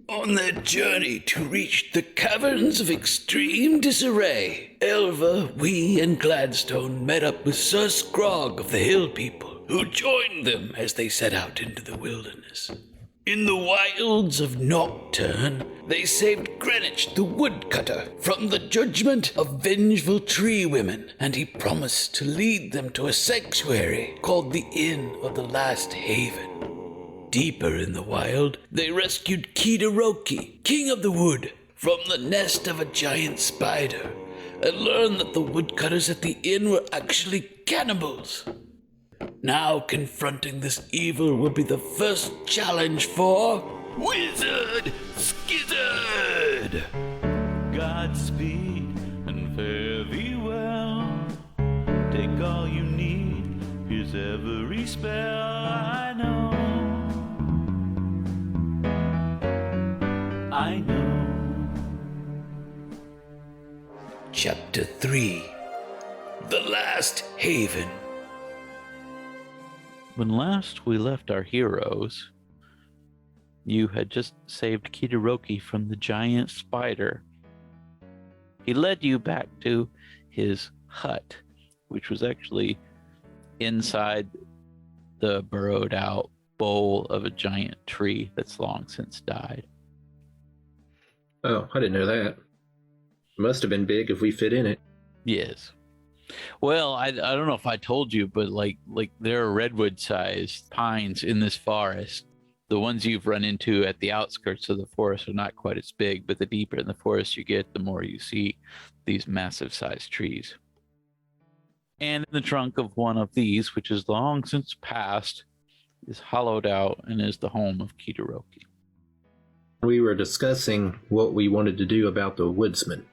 On their journey to reach the Caverns of Extreme Disarray, Elva, we, and Gladstone met up with Sir Skrog of the Hill People, who joined them as they set out into the wilderness. In the wilds of Nocturne, they saved Grenich the Woodcutter from the judgment of vengeful tree women, and he promised to lead them to a sanctuary called the Inn of the Last Haven. Deeper in the wild, they rescued Kida Roki, king of the wood, from the nest of a giant spider, and learned that the woodcutters at the inn were actually cannibals. Now confronting this evil will be the first challenge for Wyzyrd Skyzyrd! Godspeed and fare thee well. Take all you need, here's every spell I know. I know. Chapter 3: The Last Haven. When last we left our heroes, you had just saved Kida Roki from the giant spider. He led you back to his hut, which was actually inside the burrowed out bole of a giant tree that's long since died. Oh, I didn't know that. It must have been big if we fit in it. Yes. Well, I don't know if I told you, but like there are redwood-sized pines in this forest. The ones you've run into at the outskirts of the forest are not quite as big, but the deeper in the forest you get, the more you see these massive-sized trees. And in the trunk of one of these, which is long since passed, is hollowed out and is the home of Kida Roki. We were discussing what we wanted to do about the woodsman.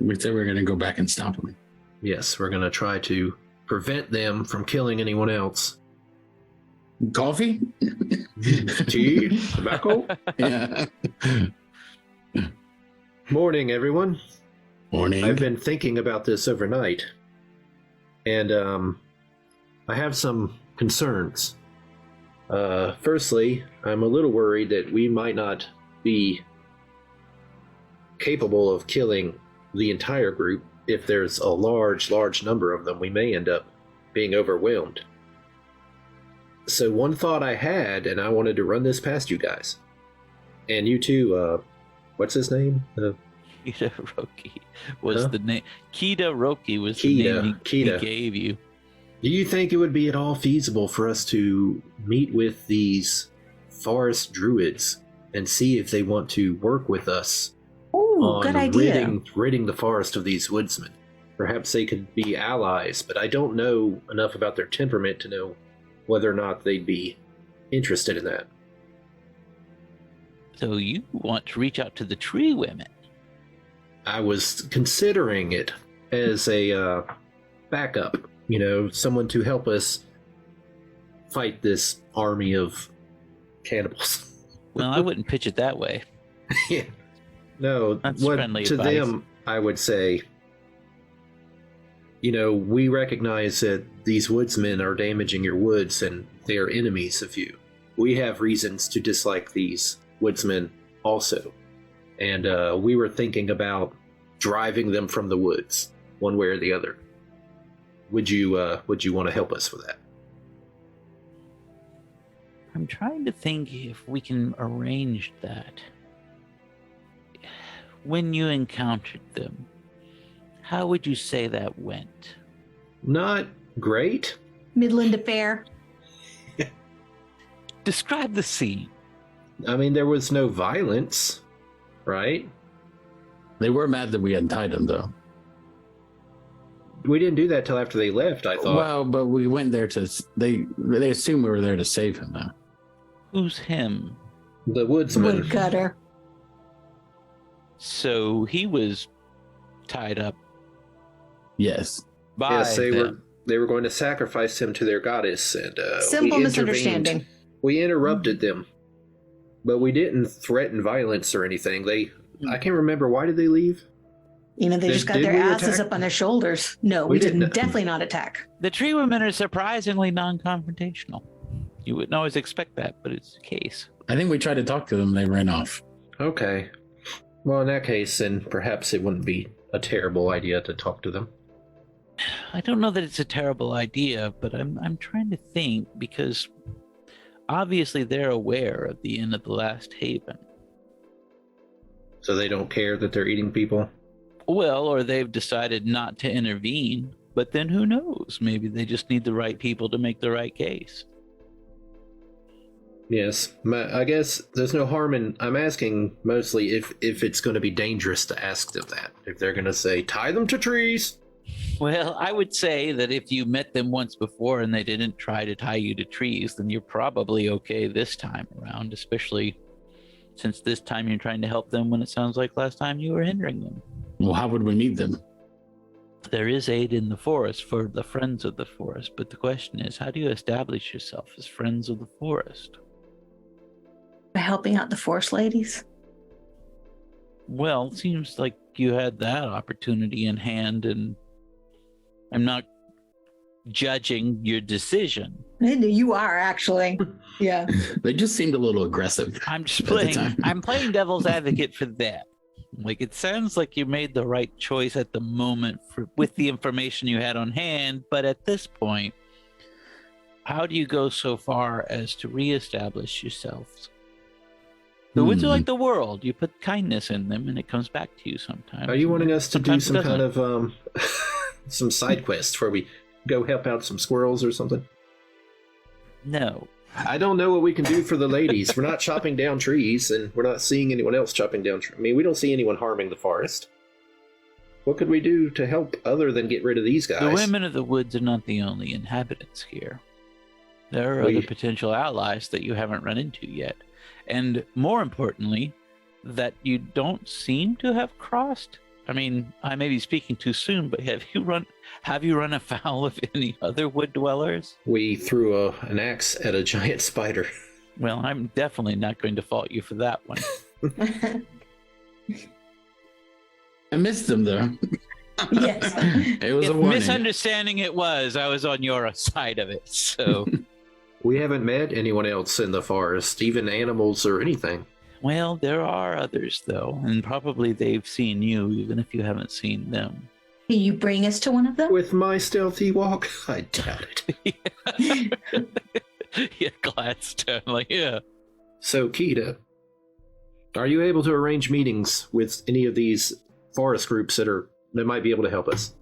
We said we were going to go back and stop them. Yes, we're going to try to prevent them from killing anyone else. Coffee? Tea? Tobacco? Yeah. Morning, everyone. Morning. I've been thinking about this overnight, and I have some concerns. Firstly, I'm a little worried that we might not be capable of killing the entire group. If there's a large number of them, we may end up being overwhelmed. So one thought I had, and I wanted to run this past you guys. And you too, what's his name? Kida Roki was the name. Kida Roki was the name he gave you. Do you think it would be at all feasible for us to meet with these forest druids and see if they want to work with us on good idea. ridding the forest of these woodsmen? Perhaps they could be allies, but I don't know enough about their temperament to know whether or not they'd be interested in that. So you want to reach out to the tree women? I was considering it as a backup, someone to help us fight this army of cannibals. Well, I wouldn't pitch it that way. Yeah. No, That's what friendly to advice. them I would say, we recognize that these woodsmen are damaging your woods and they are enemies of you. We have reasons to dislike these woodsmen also. And we were thinking about driving them from the woods, one way or the other. Would you want to help us with that? I'm trying to think if we can arrange that. When you encountered them, how would you say that went? Not great. Midland affair. Describe the scene. I mean, there was no violence, right? They were mad that we hadn't tied them, though. We didn't do that till after they left, I thought. Well, but we went there to... They assumed we were there to save him, though. Who's him? The woodsman. Woodcutter. So he was tied up Yes. by Yes, them. they were going to sacrifice him to their goddess, and Simple we misunderstanding. intervened. We interrupted them, but we didn't threaten violence or anything. I can't remember, why did they leave? They just got Did their we asses attack? up on their shoulders. No, We we did didn't. definitely not attack. The tree women are surprisingly non-confrontational. You wouldn't always expect that, but it's the case. I think we tried to talk to them. They ran off. Okay. Well, in that case, then perhaps it wouldn't be a terrible idea to talk to them. I don't know that it's a terrible idea, but I'm trying to think, because obviously they're aware of the end of the last haven. So they don't care that they're eating people? Well, or they've decided not to intervene, but then who knows? Maybe they just need the right people to make the right case. Yes. I guess there's no harm in... I'm asking mostly if it's going to be dangerous to ask them that. If they're going to say, tie them to trees! Well, I would say that if you met them once before and they didn't try to tie you to trees, then you're probably okay this time around, especially since this time you're trying to help them when it sounds like last time you were hindering them. Well, how would we meet them? There is aid in the forest for the friends of the forest, but the question is, how do you establish yourself as friends of the forest? By helping out the forest ladies. Well, it seems like you had that opportunity in hand, and I'm not judging your decision. You are, actually. Yeah. They just seemed a little aggressive. I'm just at the playing. time. I'm playing devil's advocate for that. Like, it sounds like you made the right choice at the moment with the information you had on hand, but at this point, how do you go so far as to reestablish yourselves? The woods are like the world. You put kindness in them, and it comes back to you sometimes. Are you wanting us to do Sometimes some it kind doesn't. of some side quest where we go help out some squirrels or something? No. I don't know what we can do for the ladies. We're not chopping down trees, and we're not seeing anyone else chopping down trees. I mean, we don't see anyone harming the forest. What could we do to help other than get rid of these guys? The women of the woods are not the only inhabitants here. There are other potential allies that you haven't run into yet. And more importantly, that you don't seem to have crossed. I mean, I may be speaking too soon, but have you run afoul of any other wood dwellers? We threw an axe at a giant spider. Well, I'm definitely not going to fault you for that one. I missed them, though. Yes. It was If a warning. misunderstanding it was, I was on your side of it, so... We haven't met anyone else in the forest, even animals or anything. Well, there are others, though, and probably they've seen you, even if you haven't seen them. Can you bring us to one of them? With my stealthy walk? I doubt it. Yeah, Gladstone, like, yeah. So, Kida, are you able to arrange meetings with any of these forest groups that might be able to help us?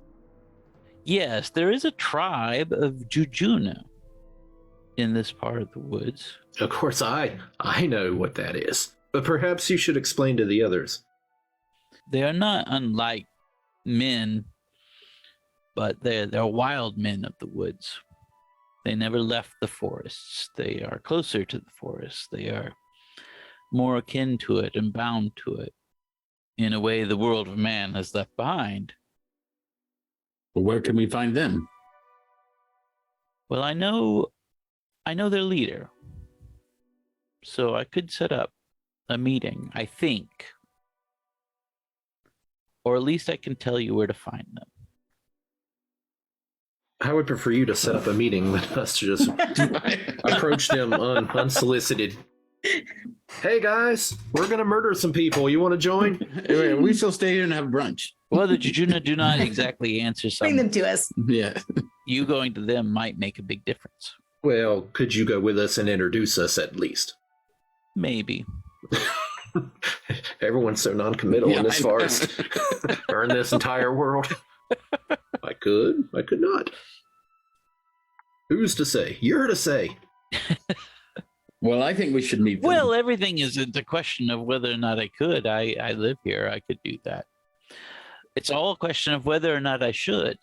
Yes, there is a tribe of Jujuna in this part of the woods. Of course, I know what that is. But perhaps you should explain to the others. They are not unlike men, but they're wild men of the woods. They never left the forests. They are closer to the forest. They are more akin to it and bound to it in a way the world of man has left behind. Well, where can we find them? Well, I know their leader. So I could set up a meeting, I think. Or at least I can tell you where to find them. I would prefer you to set up a meeting with us to just approach them unsolicited. Hey guys, we're going to murder some people. You want to join? We shall stay here and have brunch. Well, the Jujuna do not exactly answer Bring them some. to us. Yeah. You going to them might make a big difference. Well, could you go with us and introduce us at least? Maybe. Everyone's so non-committal in this forest. Or in this entire world. I could not. Who's to say? You're to say. Well, I think we should meet them. Well, everything isn't a question of whether or not I could. I live here. I could do that. It's all a question of whether or not I should.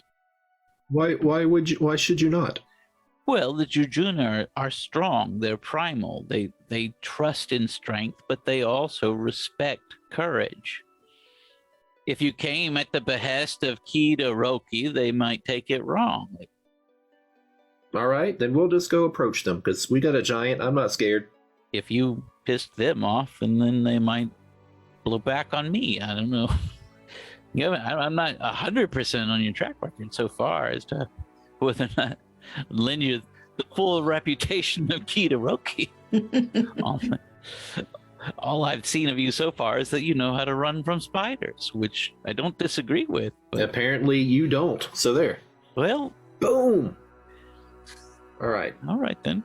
Why should you not? Well, the Jujuna are strong. They're primal. They trust in strength, but they also respect courage. If you came at the behest of Kida Roki, they might take it wrong. All right, then we'll just go approach them, because we got a giant. I'm not scared. If you pissed them off, and then they might blow back on me. I don't know. I'm not 100% on your track record so far as to whether or not lend you the full reputation of Kida Roki. All I've seen of you so far is that you know how to run from spiders, which I don't disagree with. But... Apparently you don't. So there. Well, boom. All right then.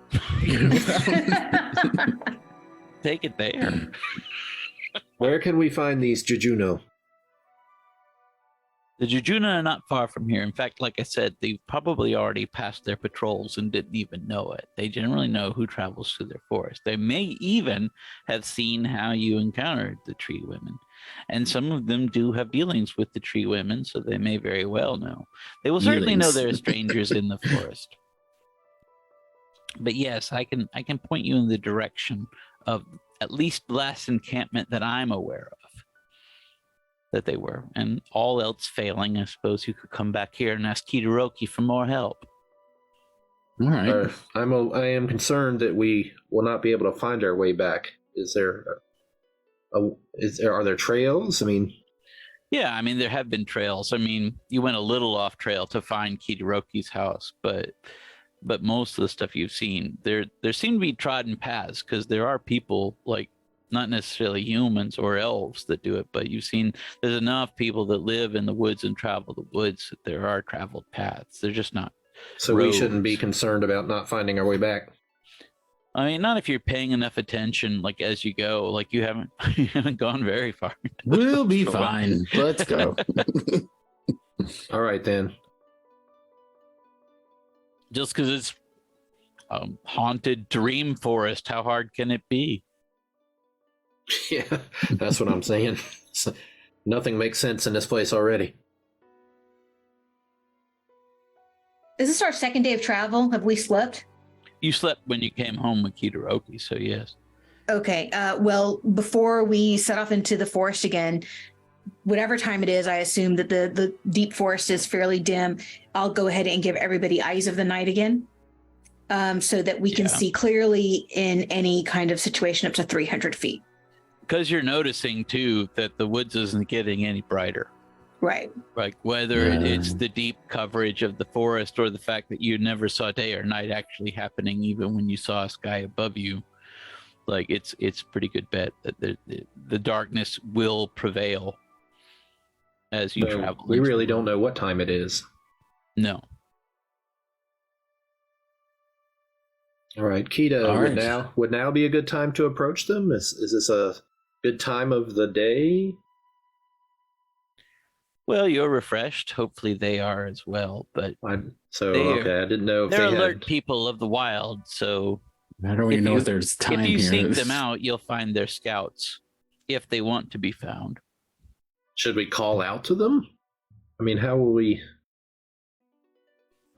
Take it there. Where can we find these Jujuno? The Jujuna are not far from here. In fact, like I said, they probably already passed their patrols and didn't even know it. They generally know who travels through their forest. They may even have seen how you encountered the tree women. And some of them do have dealings with the tree women, so they may very well know. They will certainly know there are strangers in the forest. But yes, I can point you in the direction of at least the last encampment that I'm aware of that they were. And all else failing, I suppose you could come back here and ask Kida Roki for more help. All right. I am concerned that we will not be able to find our way back. Are there trails? I mean, yeah, I mean, there have been trails. I mean, you went a little off trail to find Kida Roki's house, but most of the stuff you've seen, there seem to be trodden paths, because there are people, like, not necessarily humans or elves that do it, but you've seen there's enough people that live in the woods and travel the woods that there are traveled paths. They're just not so roads. We shouldn't be concerned about not finding our way back. I mean, not if you're paying enough attention, like, as you go. Like, you haven't gone very far. We'll be fine. Let's go. All right, then. Just because it's a haunted dream forest, how hard can it be? Yeah, that's what I'm saying. Nothing makes sense in this place already. Is this our second day of travel? Have we slept? You slept when you came home with Kida Roki, so yes. Okay. Well, before we set off into the forest again, whatever time it is, I assume that the deep forest is fairly dim. I'll go ahead and give everybody eyes of the night again, so that we can see clearly in any kind of situation up to 300 feet. Because you're noticing, too, that the woods isn't getting any brighter. Right. Like, whether it's the deep coverage of the forest or the fact that you never saw day or night actually happening, even when you saw a sky above you, like, it's a pretty good bet that the darkness will prevail as you travel. We really don't know what time it is. No. All right, Kida, would now be a good time to approach them? Is this a good time of the day? Well, you're refreshed. Hopefully they are as well. But I didn't know if they're alert people of the wild. So I don't even know if there's time. If you here. seek them out, you'll find their scouts if they want to be found. Should we call out to them? I mean, how will we?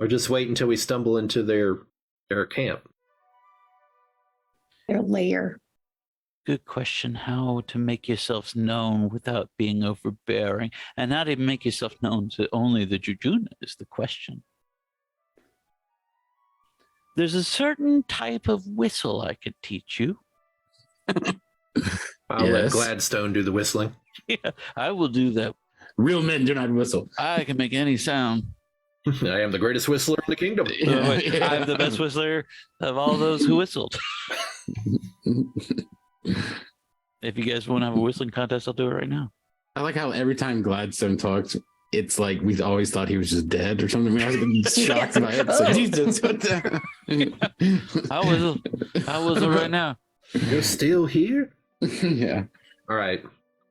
Or just wait until we stumble into their camp? Their lair. Good question. How to make yourselves known without being overbearing, and how to make yourself known to only the Jujuna is the question. There's a certain type of whistle I could teach you. I'll let Gladstone do the whistling. Yeah, I will do that. Real men do not whistle. I can make any sound. I am the greatest whistler in the kingdom. I'm the best whistler of all those who whistled. If you guys want to have a whistling contest, I'll do it right now. I like how every time Gladstone talks, it's like we always thought he was just dead or something. We always been shocked by it. So, Jesus, what the... I whistle right now. You're still here? Yeah. All right.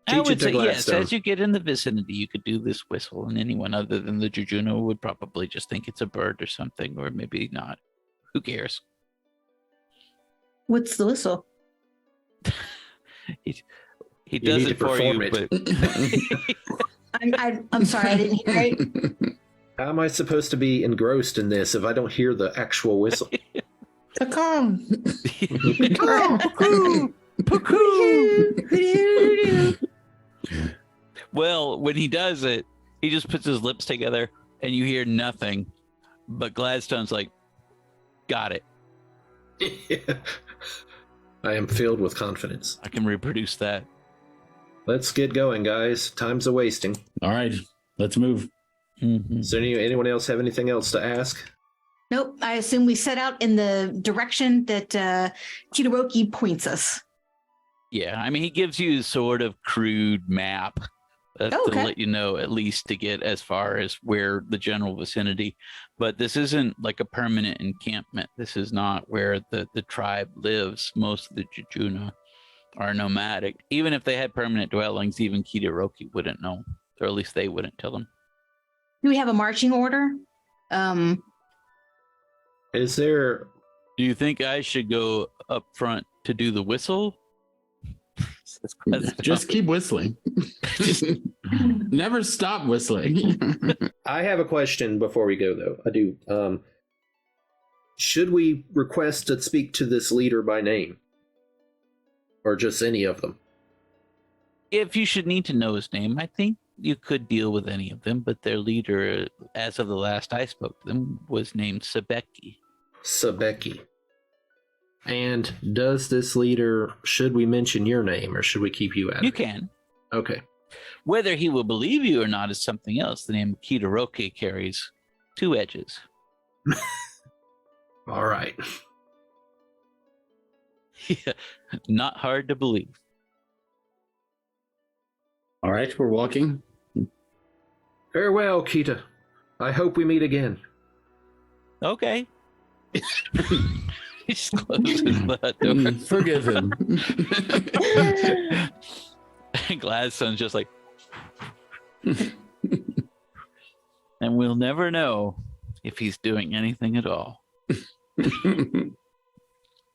I would say yes. As you get in the vicinity, you could do this whistle, and anyone other than the Jujuna would probably just think it's a bird or something, or maybe not. Who cares? What's the whistle? He does it for you, but I'm sorry, I didn't hear it. How am I supposed to be engrossed in this if I don't hear the actual whistle? Come. Well, when he does it, he just puts his lips together and you hear nothing. But Gladstone's like, got it. Yeah. I am filled with confidence. I can reproduce that. Let's get going, guys. Time's a wasting. All right, let's move. Mm-hmm. Does anyone else have anything else to ask? Nope. I assume we set out in the direction that Kida Roki points us. Yeah, I mean, he gives you sort of crude map to let you know at least to get as far as where the general vicinity. But this isn't like a permanent encampment. This is not where the tribe lives. Most of the Jejuna are nomadic. Even if they had permanent dwellings, even Kida Roki wouldn't know, or at least they wouldn't tell them. Do we have a marching order? Is there... Do you think I should go up front to do the whistle? Just keep whistling. Never stop whistling. I have a question before we go, though. I do. Should we request to speak to this leader by name? Or just any of them? If you should need to know his name, I think you could deal with any of them, but their leader, as of the last I spoke to them, was named Sabeki. Sabeki. And does this leader, should we mention your name, or should we keep you out of it? You can. Okay. Whether he will believe you or not is something else. The name Kida Roki carries two edges. All right. Yeah, not hard to believe. All right, we're walking. Farewell, Kida. I hope we meet again. Okay. He just closes that door. Forgive him. Gladstone's just like, and we'll never know if he's doing anything at all.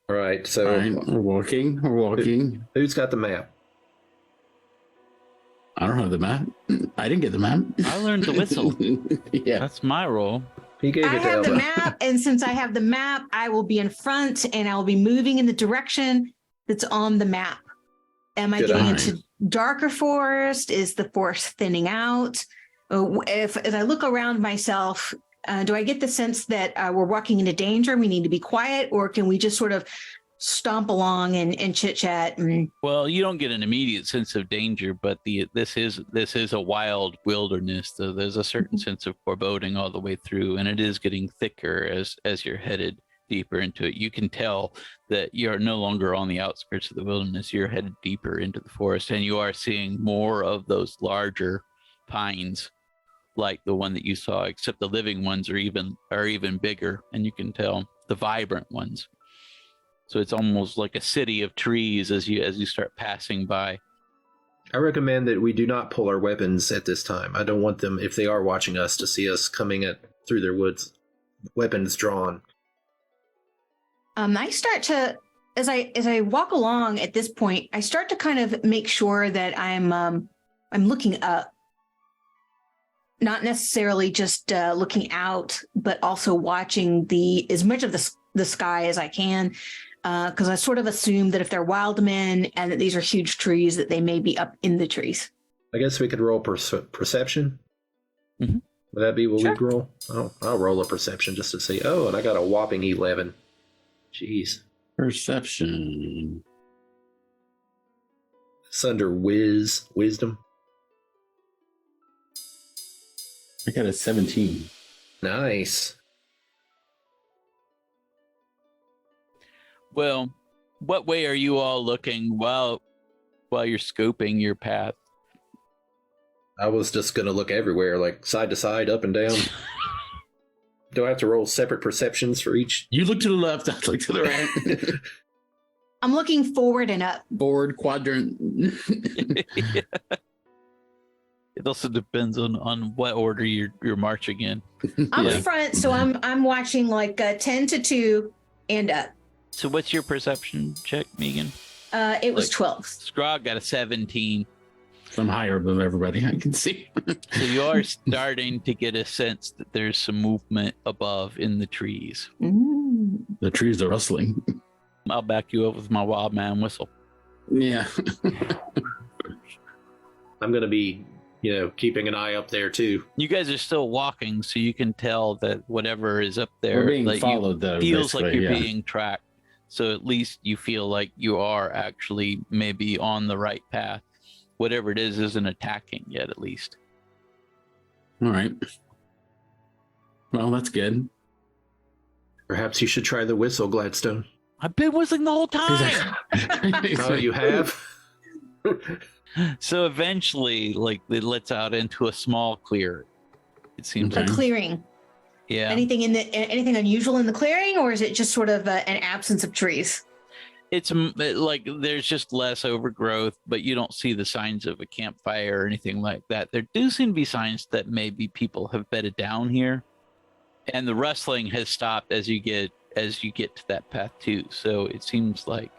All right, so All right, we're walking. We're walking. Who's got the map? I don't have the map. I didn't get the map. I learned the whistle. Yeah. That's my role. He gave I it to have Elva. the map, and since I have the map, I will be in front and I will be moving in the direction that's on the map. Am I Good getting eye. into darker forest? Is the forest thinning out? If as I look around myself, do I get the sense that we're walking into danger? We need to be quiet, or can we just sort of stomp along and chit chat? And Well, you don't get an immediate sense of danger, but this is a wild wilderness. So there's a certain sense of foreboding all the way through, and it is getting thicker as you're headed deeper into it. You can tell that you're no longer on the outskirts of the wilderness. You're headed deeper into the forest, and you are seeing more of those larger pines, like the one that you saw. Except the living ones are even bigger, and you can tell the vibrant ones. So it's almost like a city of trees as you start passing by. I recommend that we do not pull our weapons at this time. I don't want them, if they are watching us, to see us coming through their woods, weapons drawn. I start to, as I walk along at this point, I start to kind of make sure that I'm looking up, not necessarily just looking out, but also watching as much of the sky as I can. Because I sort of assume that if they're wild men and that these are huge trees, that they may be up in the trees. I guess we could roll perception. Mm-hmm. Would that be what Sure. we'd roll? Oh, I'll roll a perception just to see. Oh, and I got a whopping 11. Jeez. Perception. It's under wisdom. I got a 17. Nice. Well, what way are you all looking while you're scoping your path? I was just going to look everywhere, like side to side, up and down. Do I have to roll separate perceptions for each? You look to the left, I look to the right. I'm looking forward and up. Forward quadrant. It also depends on what order you're marching in. I'm Yeah. front, so I'm watching like 10 to 2 and up. So what's your perception check, Megan? It was Like- 12. Skrog got a 17. I'm higher than everybody, I can see. So you are starting to get a sense that there's some movement above in the trees. Mm. The trees are rustling. I'll back you up with my wild man whistle. Yeah. I'm going to be, keeping an eye up there too. You guys are still walking, so you can tell that whatever is up there We're being like, followed, though. feels like basically, you're yeah. being tracked. So at least you feel like you are actually maybe on the right path. Whatever it is isn't attacking yet, at least. All right. Well, that's good. Perhaps you should try the whistle, Gladstone. I've been whistling the whole time. Oh, you have? So eventually, like, it lets out into a small clear. It seems A like. clearing. Yeah. Anything unusual in the clearing, or is it just sort of an absence of trees? It's like there's just less overgrowth, but you don't see the signs of a campfire or anything like that. There do seem to be signs that maybe people have bedded down here, and the rustling has stopped as you get to that path too. So it seems like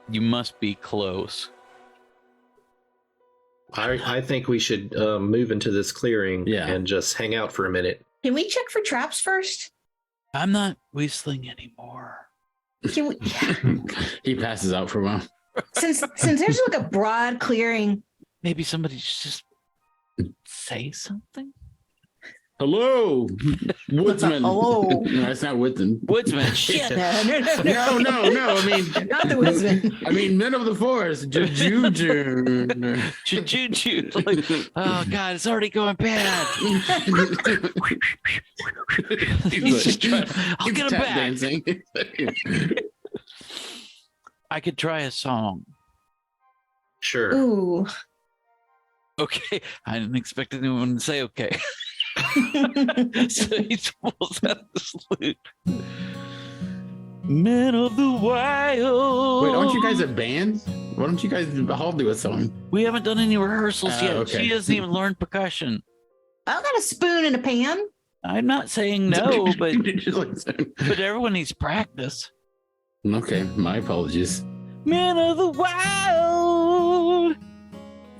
you must be close. I think we should move into this clearing and just hang out for a minute. Can we check for traps first? I'm not whistling anymore. Can we, He passes out for a while. since there's like a broad clearing. Maybe somebody just say something. Hello, woodsman. Hello. No, it's not woodsman. Woodsman. Shit. No. No. I mean, Not the woodsman. I mean, men of the forest. Juju. Choo-choo. Like, oh God, it's already going bad. He's just trying, I'll get him back. Dancing. I could try a song. Sure. Ooh. Okay. I didn't expect anyone to say okay. So he pulls out this lute. Men of the wild. Wait, aren't you guys a band? Why don't you guys all do a song? We haven't done any rehearsals yet. Okay. She hasn't even learned percussion. I got a spoon and a pan. I'm not saying no, but everyone needs practice. Okay, my apologies. Men of the wild.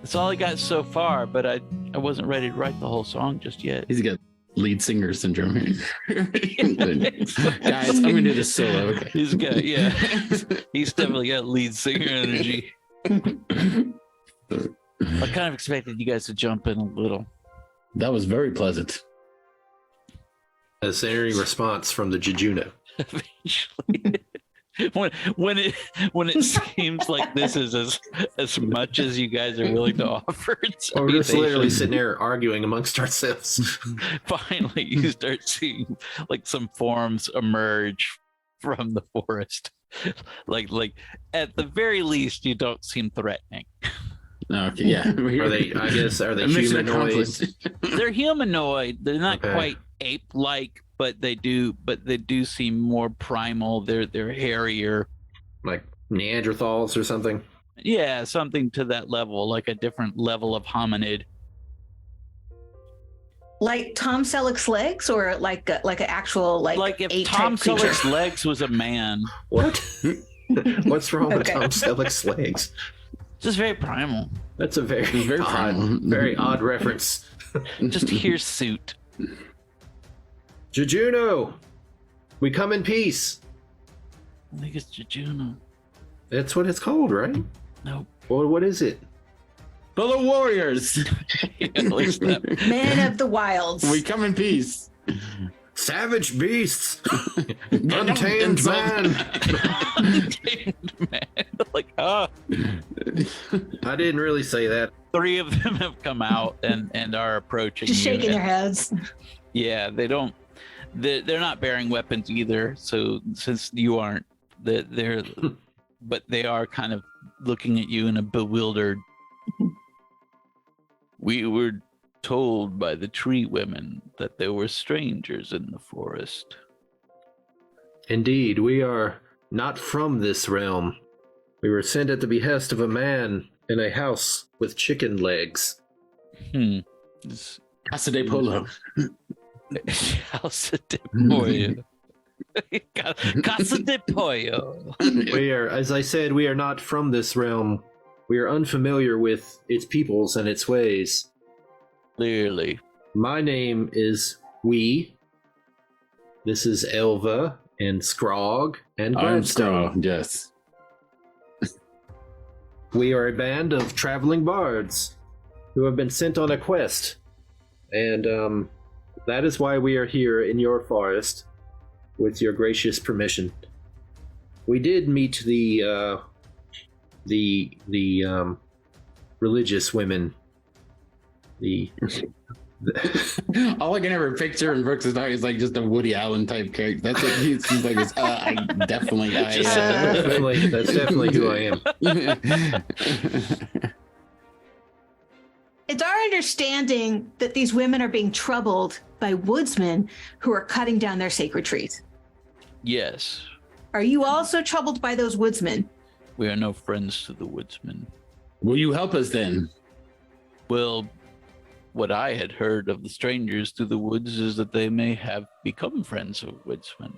That's all I got so far, but I wasn't ready to write the whole song just yet. He's got lead singer syndrome. Guys, I'm gonna do this solo. Okay. He's got, yeah. He's definitely got lead singer energy. I kind of expected you guys to jump in a little. That was very pleasant. Is there any response from the Jujuno? Eventually. When it seems like this is as much as you guys are willing to offer, Or we're just literally sitting there arguing amongst ourselves. Finally you start seeing like some forms emerge from the forest. Like at the very least you don't seem threatening. Okay, yeah. Are they Mission humanoid? accomplished. They're humanoid. They're not Okay. quite ape-like, but they do seem more primal. They're hairier. Like Neanderthals or something? Yeah, something to that level, like a different level of hominid. Like Tom Selleck's legs, or like an actual Like if ape Tom type creature? Selleck's legs was a man. What? What's wrong with Okay. Tom Selleck's legs? Just very primal. That's a very Very primal. very odd reference. Just hirsute. Jujuno, we come in peace. I think it's Jujuno. That's what it's called, right? Nope. Well, what is it? Fellow warriors, At least that. Men of the wilds. we come in peace. Savage beasts, Don't untamed insult- man. Man, like, oh, I didn't really say that. 3 of them have come out and are approaching Just you. shaking their heads. Yeah, they're not bearing weapons either. So since you aren't, they're but they are kind of looking at you in a bewildered. We were told by the tree women that there were strangers in the forest. Indeed, we are not from this realm. We were sent at the behest of a man in a house with chicken legs. This Casa de Polo. Casa de Pollo. Casa de Pollo. We are, as I said, we are not from this realm. We are unfamiliar with its peoples and its ways. Clearly. My name is Wee. This is Elva and Skrog and Gladstone. Yes. We are a band of traveling bards who have been sent on a quest. And that is why we are here in your forest with your gracious permission. We did meet the religious women, the All I can ever picture in Brooks' story is like just a Woody Allen type character. That's what he seems like. That's definitely who I am. It's our understanding that these women are being troubled by woodsmen who are cutting down their sacred trees. Yes, Are you also troubled by those woodsmen? we are no friends to the woodsmen. Will you help us then? Well, what I had heard of the strangers through the woods is that they may have become friends of woodsmen.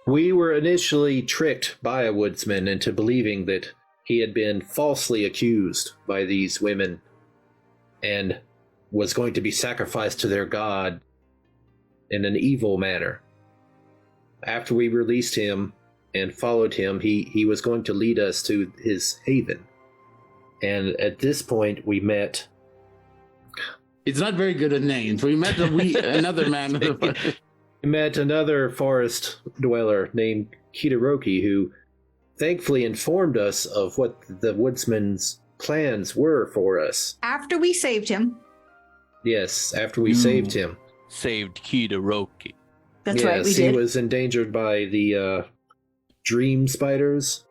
We were initially tricked by a woodsman into believing that he had been falsely accused by these women and was going to be sacrificed to their god in an evil manner. After we released him and followed him, he was going to lead us to his haven. And at this point, we met... It's not very good at names. We met another man. We met another forest dweller named Kida Roki, who thankfully informed us of what the woodsman's plans were for us. After we saved him. Yes, after we saved him. Saved Kida Roki. That's right, we Yes, did. he was endangered by the dream spiders.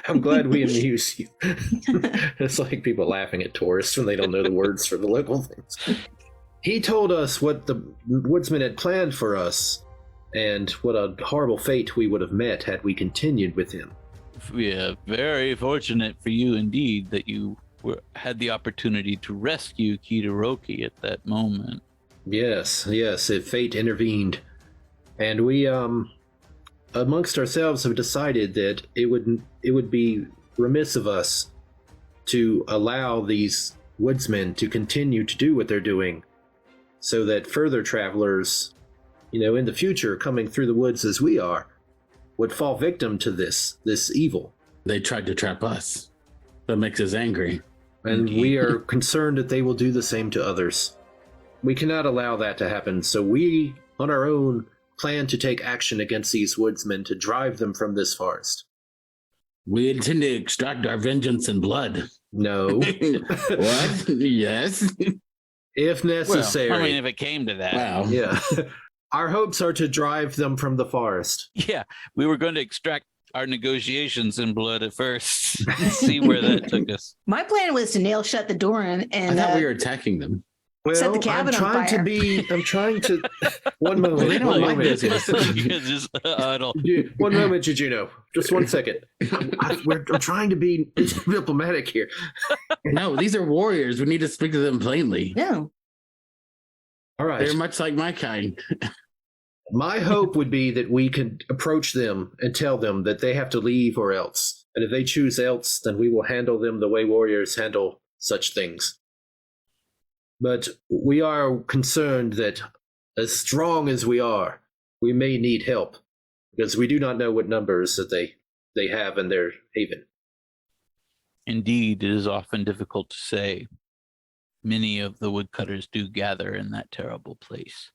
I'm glad we amuse you. It's like people laughing at tourists when they don't know the words for the local things. He told us what the woodsman had planned for us and what a horrible fate we would have met had we continued with him. We are very fortunate for you indeed that you had the opportunity to rescue Kida Roki at that moment. Yes, if fate intervened. And we, amongst ourselves have decided that it would be remiss of us to allow these woodsmen to continue to do what they're doing, so that further travelers, in the future, coming through the woods as we are, would fall victim to this evil. They tried to trap us. That makes us angry. And we are concerned that they will do the same to others. We cannot allow that to happen, so we, on our own, plan to take action against these woodsmen to drive them from this forest. We intend to extract our vengeance in blood. No. What? Yes. If necessary. Well, I mean, if it came to that. Wow. Yeah. Our hopes are to drive them from the forest. Yeah, we were going to extract our negotiations in blood at first. See where that took us. My plan was to nail shut the door I and thought we were attacking them. Well, Set the cabin on fire. I'm trying to... One moment. They don't like this. You guys just huddle. One moment, Jujuno. Just 1 second. I'm trying to be diplomatic here. No, these are warriors. We need to speak to them plainly. no. All right. They're much like my kind. My hope would be that we could approach them and tell them that they have to leave or else. And if they choose else, then we will handle them the way warriors handle such things. But we are concerned that, as strong as we are, we may need help, because we do not know what numbers that they have in their haven. Indeed, it is often difficult to say. Many of the woodcutters do gather in that terrible place.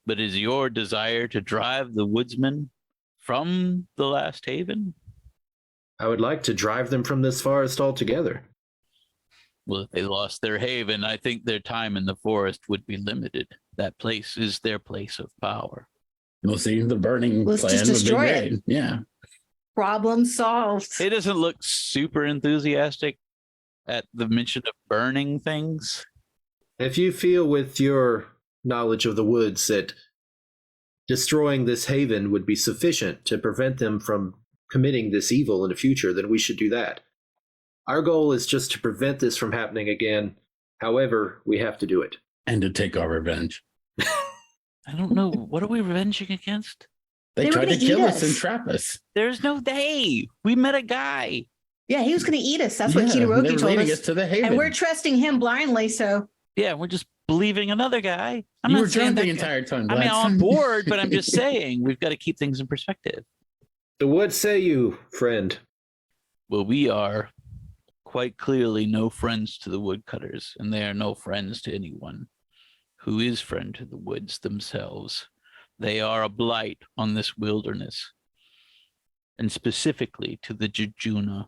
But is your desire to drive the woodsmen from the last haven? I would like to drive them from this forest altogether. Well, if they lost their haven, I think their time in the forest would be limited. That place is their place of power. We'll see the burning Let's plan just would be destroy great. it. Yeah. Problem solved. It doesn't look super enthusiastic at the mention of burning things. If you feel with your knowledge of the woods that destroying this haven would be sufficient to prevent them from committing this evil in the future, then we should do that. Our goal is just to prevent this from happening again. However, we have to do it. And to take our revenge. I don't know. What are we revenging against? They were tried to gonna kill eat us and us. trap us. There's no they. We met a guy. Yeah, he was going to eat us. That's what Yeah, Kida they Roki were told leading us. us to the haven. And we're trusting him blindly, so Yeah, we're just believing another guy. I'm You not were saying drunk the that- entire time. I mean, I'm on Gladstone. board, but I'm just saying we've got to keep things in perspective. So what say you, friend? Well, we are quite clearly no friends to the woodcutters, and they are no friends to anyone who is friend to the woods themselves. They are a blight on this wilderness, and specifically to the Jujuna.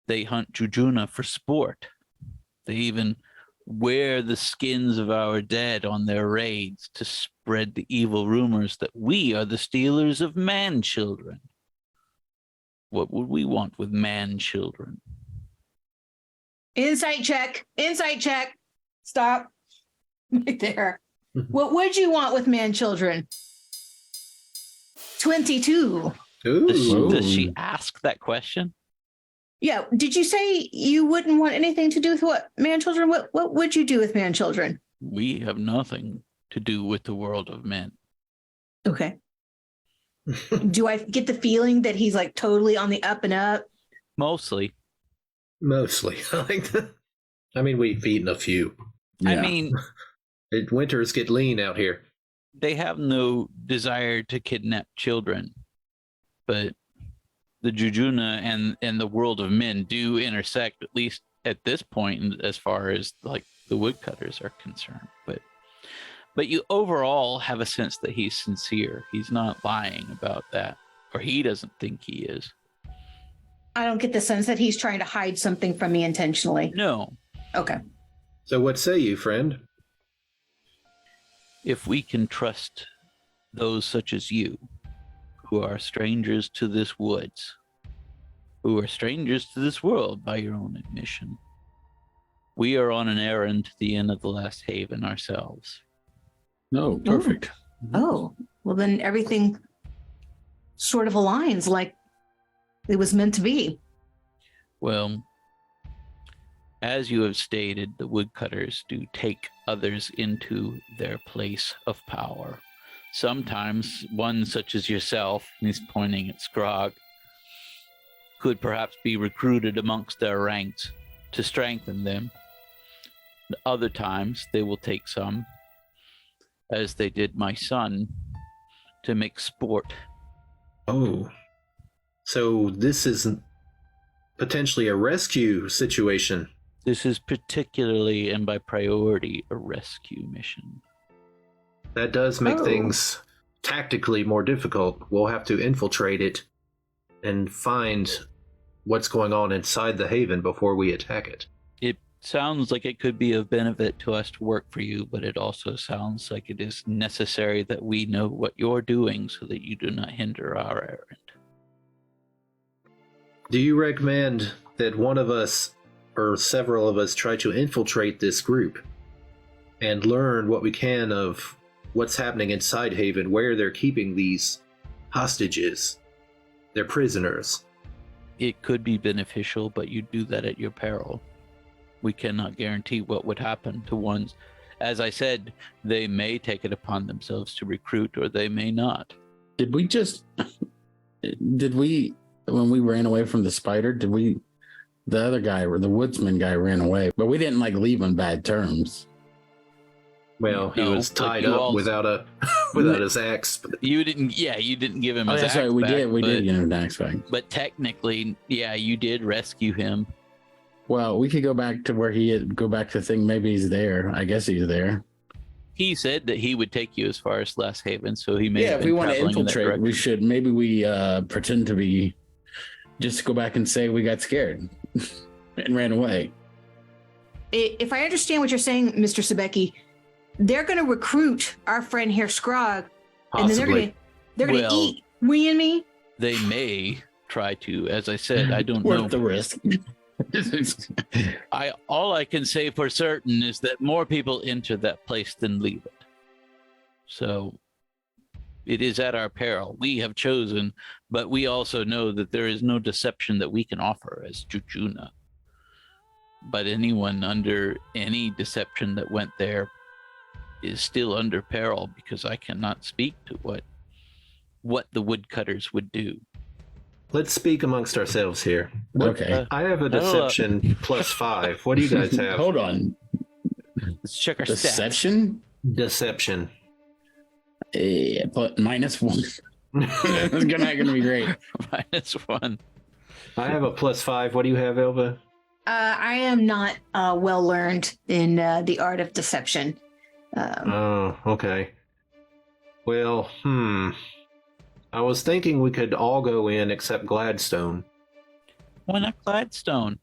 They hunt Jujuna for sport. They even wear the skins of our dead on their raids to spread the evil rumors that we are the stealers of man-children. What would we want with man-children? Insight check. Insight check. Stop. Right there. What would you want with man-children? 22. Does she ask that question? Yeah. Did you say you wouldn't want anything to do with what man-children? What would you do with man-children? We have nothing to do with the world of men. Okay. Do I get the feeling that he's like totally on the up and up? Mostly. Mostly. I mean, we've eaten a few. Yeah. I mean, winters get lean out here. They have no desire to kidnap children, but the Jujuna and the world of men do intersect, at least at this point, as far as like the woodcutters are concerned. But you overall have a sense that he's sincere. He's not lying about that, or he doesn't think he is. I don't get the sense that he's trying to hide something from me intentionally. No. Okay. So what say you, friend? If we can trust those such as you, who are strangers to this woods, who are strangers to this world by your own admission, we are on an errand to the end of the last haven ourselves. No, perfect. Oh, well then everything sort of aligns like it was meant to be. Well, as you have stated, the woodcutters do take others into their place of power. Sometimes one such as yourself, and he's pointing at Skrog, could perhaps be recruited amongst their ranks to strengthen them. Other times they will take some, as they did my son, to make sport. Oh. So this isn't potentially a rescue situation. This is particularly and by priority a rescue mission. That does make things tactically more difficult. We'll have to infiltrate it and find what's going on inside the haven before we attack it. It sounds like it could be of benefit to us to work for you, but it also sounds like it is necessary that we know what you're doing so that you do not hinder our errand. Do you recommend that one of us or several of us try to infiltrate this group and learn what we can of what's happening inside Haven, where they're keeping these hostages, their prisoners? It could be beneficial, but you do that at your peril. We cannot guarantee what would happen to ones. As I said, they may take it upon themselves to recruit, or they may not. Did we, when we ran away from the spider, the other guy, or the woodsman guy, ran away, but we didn't like leave on bad terms. Well, he was tied up without his axe. You didn't give him his axe. That's right, we did give him an axe back. But technically, yeah, you did rescue him. Well, we could go back to where go back to the thing. Maybe he's there. I guess he's there. He said that he would take you as far as Last Haven, so he may. Yeah, if we want to infiltrate, we should. Maybe we pretend to be. Just go back and say we got scared and ran away. If I understand what you're saying, Mr. Sebeki, they're going to recruit our friend here, Skrog, and then they're going to eat we and me. They may try to. As I said, I don't know. Worth the risk. All I can say for certain is that more people enter that place than leave it. So it is at our peril. We have chosen, but we also know that there is no deception that we can offer as Jujuna. But anyone under any deception that went there is still under peril, because I cannot speak to what the woodcutters would do. Let's speak amongst ourselves here. Okay. I have a deception +5. What do you guys have? Hold on. Let's check our Deception? Deception. But -1. That's not gonna be great. -1. I have a +5. What do you have, Elva? I am not well learned in the art of deception. Oh, okay. Well, I was thinking we could all go in except Gladstone. Why not Gladstone?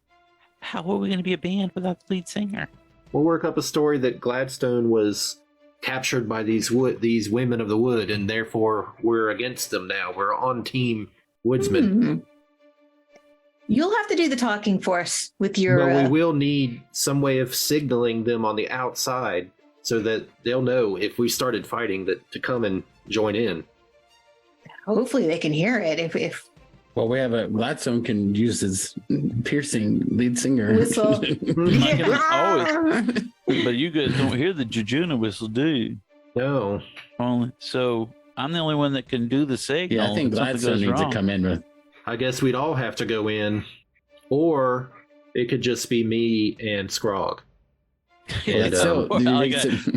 How are we going to be a band without the lead singer? We'll work up a story that Gladstone was captured by these women of the wood, and therefore we're against them now. We're on team woodsmen. You'll have to do the talking for us with your. But we will need some way of signaling them on the outside so that they'll know if we started fighting that to come and join in. Hopefully, they can hear it. If Well, we have Gladstone can use his piercing lead singer whistle. But you guys don't hear the Jejuna whistle, do you? No. So I'm the only one that can do the signal. Yeah, I think Gladstone needs to come in with. I guess we'd all have to go in, or it could just be me and Skrog. And,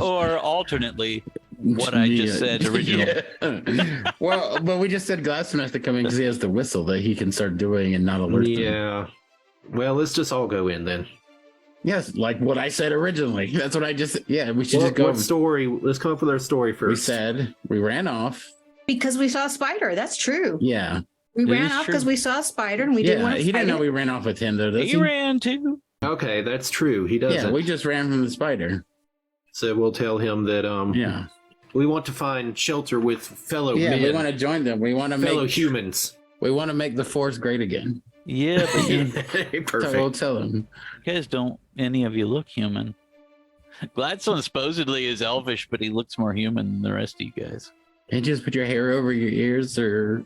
or alternately, what I just said originally. Yeah. Well, but we just said Gladstone has to come in because he has the whistle that he can start doing and not alert them. Yeah. Well, let's just all go in then. Yes, like what I said originally. That's what I just. Yeah, we should just go. What story? Let's come up with our story first. We said we ran off because we saw a spider. That's true. Yeah. We ran off because we saw a spider and we didn't want to. He didn't know we ran off with him though. He ran too. Okay, that's true. He doesn't. Yeah, we just ran from the spider. So we'll tell him that. Yeah. We want to find shelter with fellow men. Yeah, we want to join them. We want to fellow humans. We want to make the force great again. Yeah, but perfect. So we'll tell them. You guys don't any of you look human. Gladstone supposedly is elvish, but he looks more human than the rest of you guys. And just put your hair over your ears, or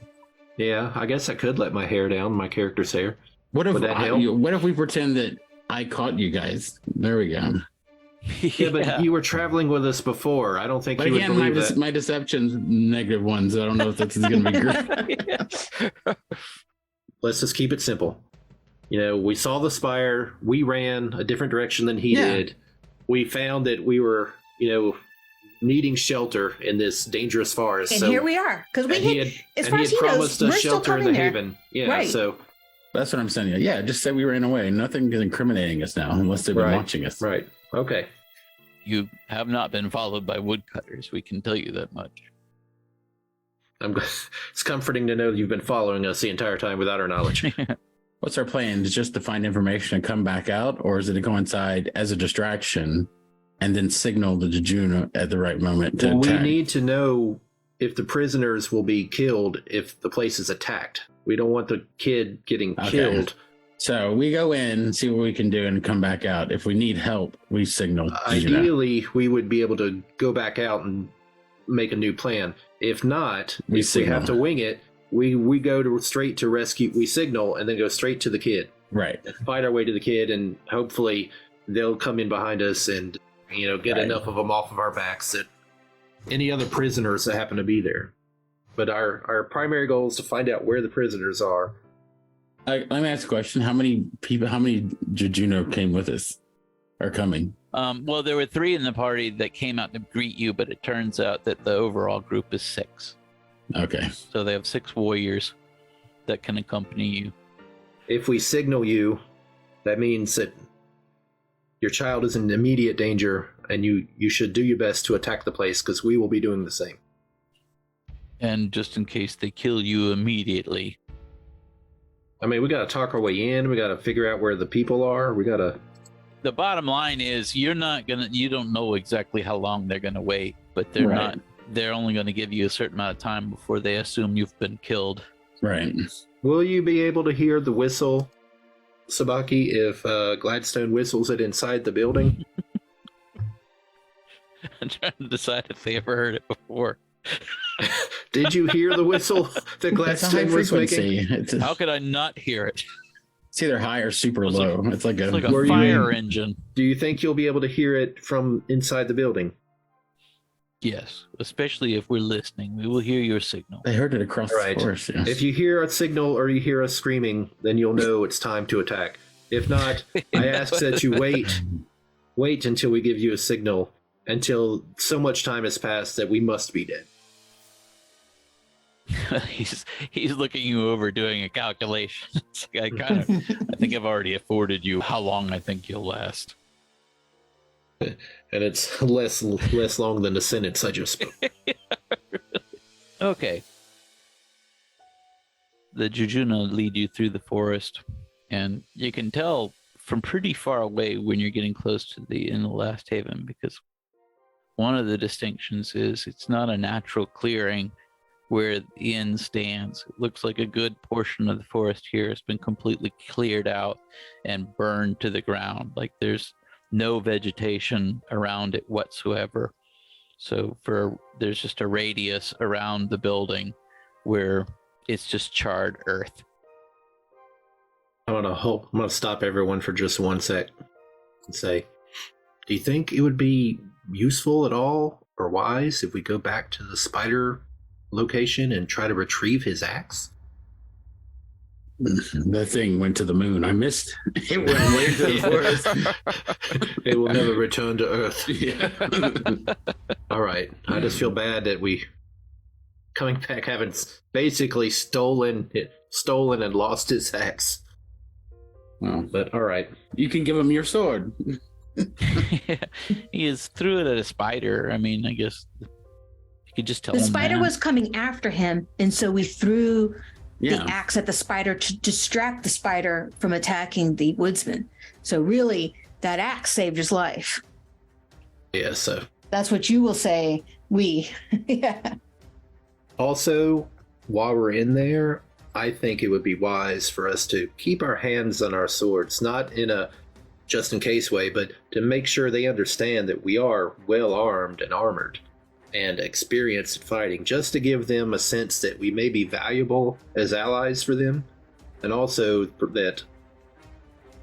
yeah, I guess I could let my hair down, my character's hair. What if Would that help? What if we pretend that I caught you guys? There we go. Yeah, but you were traveling with us before. I don't think but you again, would believe that. My deception's negative ones. I don't know if that's going to be great. Let's just keep it simple. You know, we saw the spire. We ran a different direction than he did. We found that we were, needing shelter in this dangerous forest. And here we are, because he had promised us shelter in the haven. Yeah, right. So that's what I'm saying. Yeah, just say we ran away. Nothing is incriminating us now, unless they've been watching us. Right. Okay. You have not been followed by woodcutters. We can tell you that much. It's comforting to know you've been following us the entire time without our knowledge. What's our plan? Is just to find information and come back out, or is it to go inside as a distraction and then signal the Jejuna at the right moment to attack? We need to know if the prisoners will be killed if the place is attacked. We don't want the kid getting killed. So we go in, see what we can do, and come back out. If we need help, we signal. Ideally, we would be able to go back out and make a new plan. If not, we have to wing it. We go straight to rescue. We signal and then go straight to the kid. Right. Fight our way to the kid, and hopefully they'll come in behind us and get enough of them off of our backs that any other prisoners that happen to be there. But our primary goal is to find out where the prisoners are. Let me ask a question. How many Jejuna came with us? Are coming? Well, there were 3 in the party that came out to greet you, but it turns out that the overall group is 6. Okay. So they have 6 warriors that can accompany you. If we signal you, that means that your child is in immediate danger, and you should do your best to attack the place, because we will be doing the same. And just in case they kill you immediately. I mean, we got to talk our way in. We got to figure out where the people are. We got to. The bottom line is you don't know exactly how long they're going to wait, but they're only going to give you a certain amount of time before they assume you've been killed. Right. Will you be able to hear the whistle, Sabaki, if Gladstone whistles it inside the building? I'm trying to decide if they ever heard it before. Did you hear the whistle that Gladstone was making? How could I not hear it? It's either high or super low. It's like a fire engine. Do you think you'll be able to hear it from inside the building? Yes, especially if we're listening. We will hear your signal. They heard it across the forest. Yes. If you hear a signal or you hear us screaming, then you'll know it's time to attack. If not, I ask that you wait until we give you a signal, until so much time has passed that we must be dead. He's looking you over doing a calculation. I think I've already afforded you how long I think you'll last. And it's less long than the sentence I just spoke. Okay. The Jejuna lead you through the forest, and you can tell from pretty far away when you're getting close to the last haven, because one of the distinctions is it's not a natural clearing where the inn stands. It looks like a good portion of the forest here has been completely cleared out and burned to the ground. Like there's no vegetation around it whatsoever. So there's just a radius around the building where it's just charred earth. I'm gonna stop everyone for just 1 sec and say, do you think it would be useful at all or wise if we go back to the spider location and try to retrieve his axe? That thing went to the moon. I missed. It went way to the forest. It will never return to Earth. Yeah. All right. I just feel bad that we, coming back, haven't basically stolen and lost his axe. Well, But all right. you can give him your sword. He just threw it at a spider. I mean, I guess you could just tell The him spider that. was coming after him, and so we threw Yeah. the axe at the spider to distract the spider from attacking the woodsman. So really, that axe saved his life. Yeah, so. That's what you will say. Yeah. Also, while we're in there, I think it would be wise for us to keep our hands on our swords, not in a just in case way, but to make sure they understand that we are well armed and armored and experienced at fighting, just to give them a sense that we may be valuable as allies for them, and also that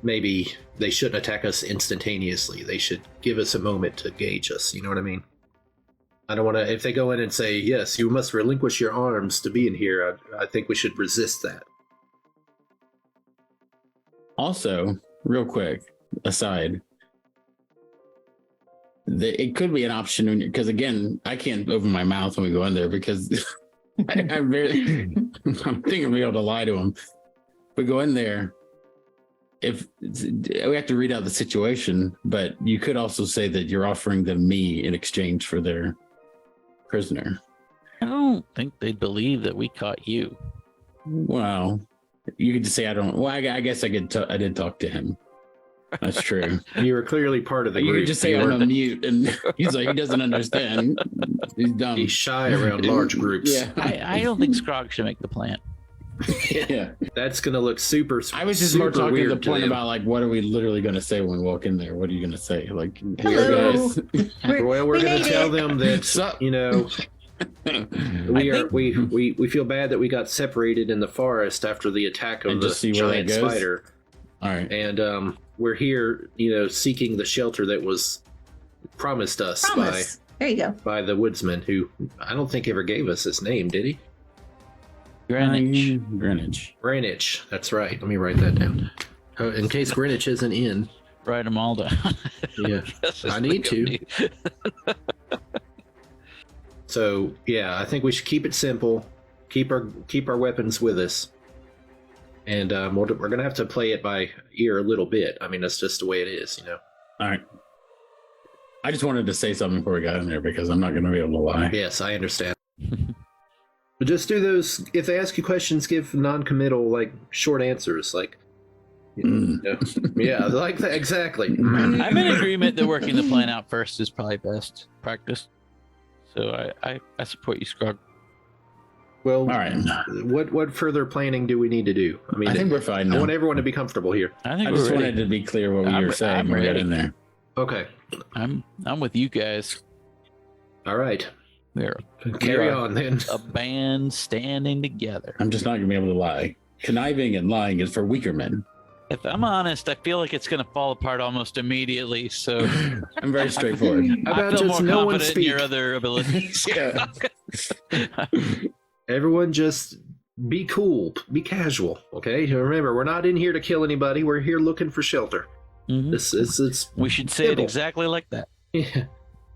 maybe they shouldn't attack us instantaneously. They should give us a moment to gauge us, you know what I mean? I don't want to, if they go in and say, yes, you must relinquish your arms to be in here, I think we should resist that. Also, real quick, aside, it could be an option because, again, I can't open my mouth when we go in there because I'm thinking of being able to lie to them. We go in there, if we have to read out the situation, but you could also say that you're offering them me in exchange for their prisoner. I don't think they'd believe that we caught you. Well, you could just say I don't. Well, I guess I did talk to him. That's true. You were clearly part of the You group. could just say I'm a mute, and he's like, he doesn't understand. He's dumb. He's shy around large groups. Yeah, I don't think Skrog should make the plan. yeah. That's going to look super. I was just more super talking to weird the point them. about like, what are we literally going to say when we walk in there? What are you going to say? Like, Hello. guys. Well, we're We going made to tell it. them that Sup? you know we feel bad that we got separated in the forest after the attack of And the just see where that giant goes? spider, All right. and we're here, seeking the shelter that was promised us Promise. There you go. by the woodsman, who I don't think ever gave us his name, did he? Grenich. Greenwich. Greenwich. That's right. Let me write that down. In case Greenwich isn't in. Write them all down. Yeah. I need to. So yeah, I think we should keep it simple. Keep our weapons with us, and we're gonna have to play it by ear a little bit. I mean, that's just the way it is, All right. I just wanted to say something before we got in there because I'm not going to be able to lie. Yes, I understand. But just do those. If they ask you questions, give non-committal, like short answers, like. Yeah, like that exactly. I'm in agreement that working the plan out first is probably best practice. So I support you, Skrog. Well, All right. What further planning do we need to do? I mean, I think we're fine I now. want everyone to be comfortable here. I think I we're just ready. wanted to be clear what we I'm- were saying I'm when we got ready. in there. Okay. I'm with you guys. All right. We're Carry are on then. a band standing together. I'm just not going to be able to lie. Conniving and lying is for weaker men. If I'm honest, I feel like it's going to fall apart almost immediately. So I'm very straightforward. How I about feel just more no one confident in your speak? other abilities. Yeah. Everyone just be cool, be casual, okay? Remember, we're not in here to kill anybody. We're here looking for shelter. Mhm. It's We should say it Simple. exactly like that. yeah.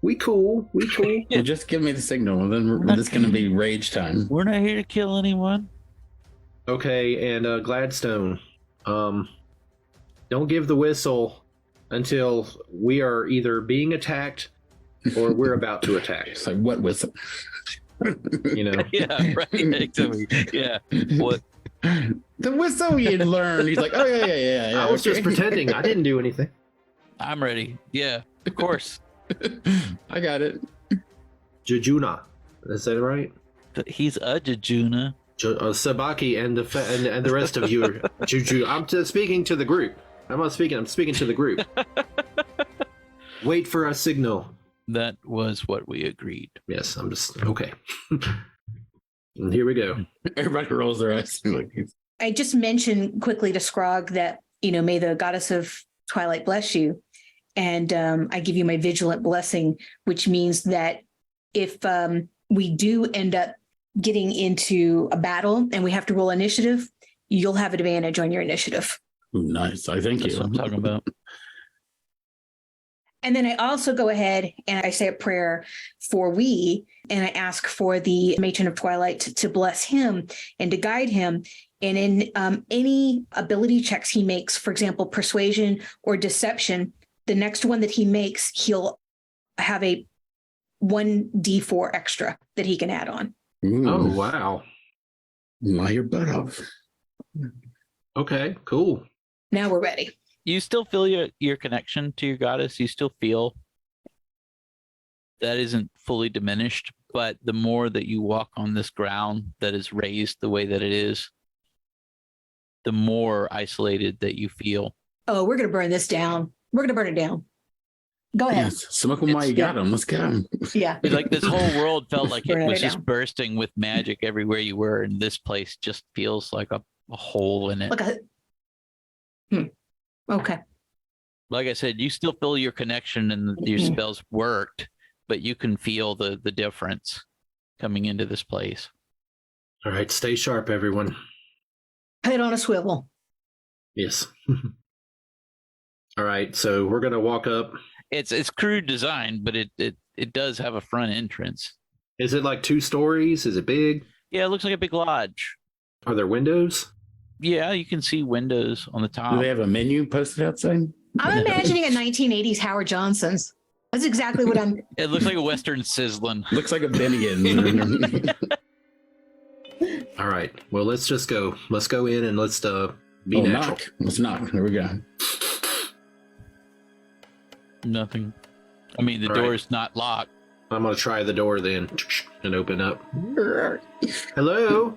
We cool. Well, just give me the signal. Then it's going to be rage time. We're not here to kill anyone. Okay, and Gladstone, don't give the whistle until we are either being attacked or we're about to attack. It's like, what whistle? You know, Yeah, right. Exactly. Yeah. What? The whistle you learned. He's like, oh yeah. I was just okay. pretending. I didn't do anything. I'm ready. Yeah, of course. I got it. Jujuna. Is that right? He's a Jejuna. Sabaki and the rest of you are Juju. I'm speaking to the group. I'm speaking to the group. Wait for a signal. That was what we agreed. Yes, I'm just okay. And here we go. Everybody rolls their eyes. I just mentioned quickly to Skrog that, may the goddess of Twilight bless you. And I give you my vigilant blessing, which means that if we do end up getting into a battle and we have to roll initiative, you'll have advantage on your initiative. Nice. I thank That's you. what I'm talking about. And then I also go ahead and I say a prayer for and I ask for the Matron of Twilight to bless him and to guide him. And in any ability checks he makes, for example, persuasion or deception, the next one that he makes, he'll have a 1d4 extra that he can add on. Ooh, Oh wow. lie your butt off. Okay, cool. Now we're ready. You still feel your connection to your goddess. You still feel that isn't fully diminished, but the more that you walk on this ground that is raised the way that it is, the more isolated that you feel. Oh, we're going to burn this down. We're going to burn it down. Go ahead. Yes, smoke them while you got them. Let's get them. Yeah. It's like this whole world felt like it Burn it was just down. bursting with magic everywhere you were, and this place just feels like a hole in it. Okay. Like I said, you still feel your connection and your Mhm. spells worked, but you can feel the difference coming into this place. All right, stay sharp, everyone. Head on a swivel. Yes. All right, so we're gonna walk up. It's crude design, but it does have a front entrance. Is it like 2 stories? Is it big? Yeah, it looks like a big lodge. Are there windows? Yeah, you can see windows on the Do top. they have a menu posted outside? I'm imagining a 1980s Howard Johnson's. That's exactly what I'm. It looks like a Western sizzling. Looks like a Bennigan. All right. Well, let's just go. Let's go in and let's be natural. Knock. Let's knock. There we go. Nothing. I mean, the All door right. is not locked. I'm gonna try the door then and open up. Hello.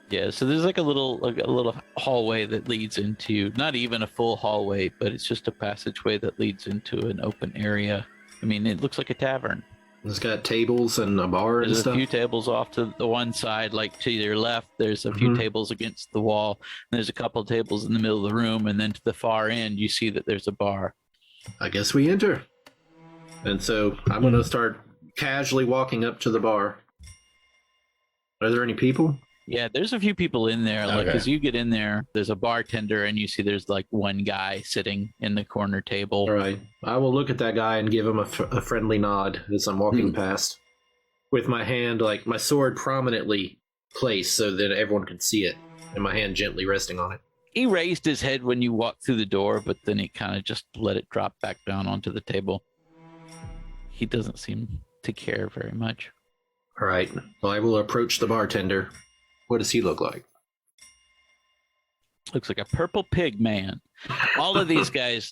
Yeah, so there's like a little hallway that leads into not even a full hallway, but it's just a passageway that leads into an open area. I mean, it looks like a tavern. It's got tables and a bar and There's a stuff. few tables off to the one side, like to your left. There's a few Mhm. tables against the wall. And there's a couple of tables in the middle of the room, and then to the far end, you see that there's a bar. I guess we enter. And so I'm gonna start casually walking up to the bar. Are there any people? Yeah, there's a few people in there. Like, Okay. as you get in there, there's a bartender, and you see there's like one guy sitting in the corner table. All right. I will look at that guy and give him a friendly nod as I'm walking past, with my hand, like my sword, prominently placed so that everyone can see it, and my hand gently resting on it. He raised his head when you walked through the door, but then he kind of just let it drop back down onto the table. He doesn't seem to care very much. All right. Well, I will approach the bartender. What does he look like? Looks like a purple pig man. All of these guys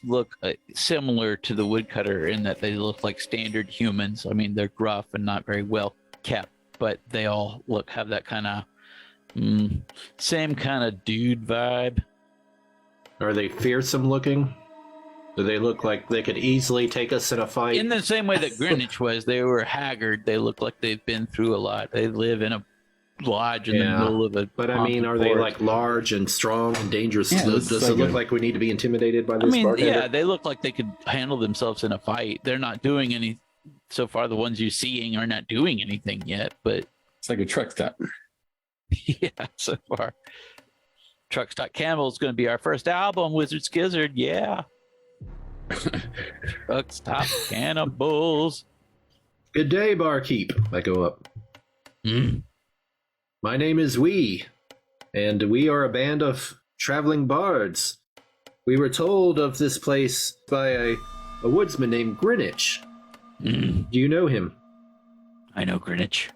look similar to the woodcutter in that they look like standard humans. I mean, they're gruff and not very well kept, but they all have that kind of same kind of dude vibe. Are they fearsome looking? Do they look like they could easily take us in a fight? In the same way that Grenich was, they were haggard. They look like they've been through a lot. They live in a lodge in the middle of a. But I mean, are they forest. like large and strong and dangerous? Yeah, Does this it is look like like we need to be intimidated by I this mean, bartender? yeah, they look like they could handle themselves in a fight. They're not doing any. So far, the ones you're seeing are not doing anything yet. But It's like a truck stop. yeah, so far, Truck Stop Cannibals is going to be our first album. Wyzyrd Skyzyrd, yeah. Truck Stop Cannibals. Good day, barkeep. I go up. My name is and we are a band of traveling bards. We were told of this place by a woodsman named Grenich. Do you know him? I know Grenich.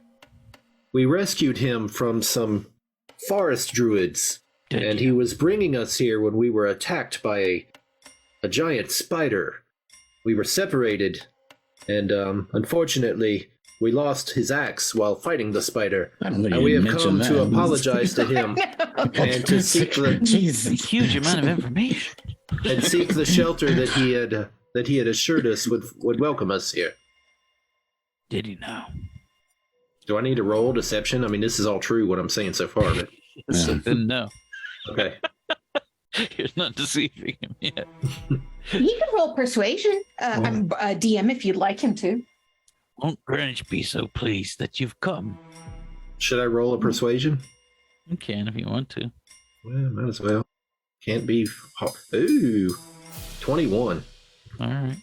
We rescued him from some forest druids. And he was bringing us here when we were attacked by a giant spider. We were separated, and unfortunately, we lost his axe while fighting the spider. And we have come to apologize to him and to seek the a huge amount of information. and seek the shelter that he had assured us would welcome us here. Did he now? Do I need to roll deception? I mean, this is all true what I'm saying so far, but Then no. okay. You're not deceiving him yet. He can roll persuasion, DM, if you'd like him to. Won't Grenich be so pleased that you've come? Should I roll a persuasion? You can if you want to. Well, might as well. Can't be. Ooh, 21. All right.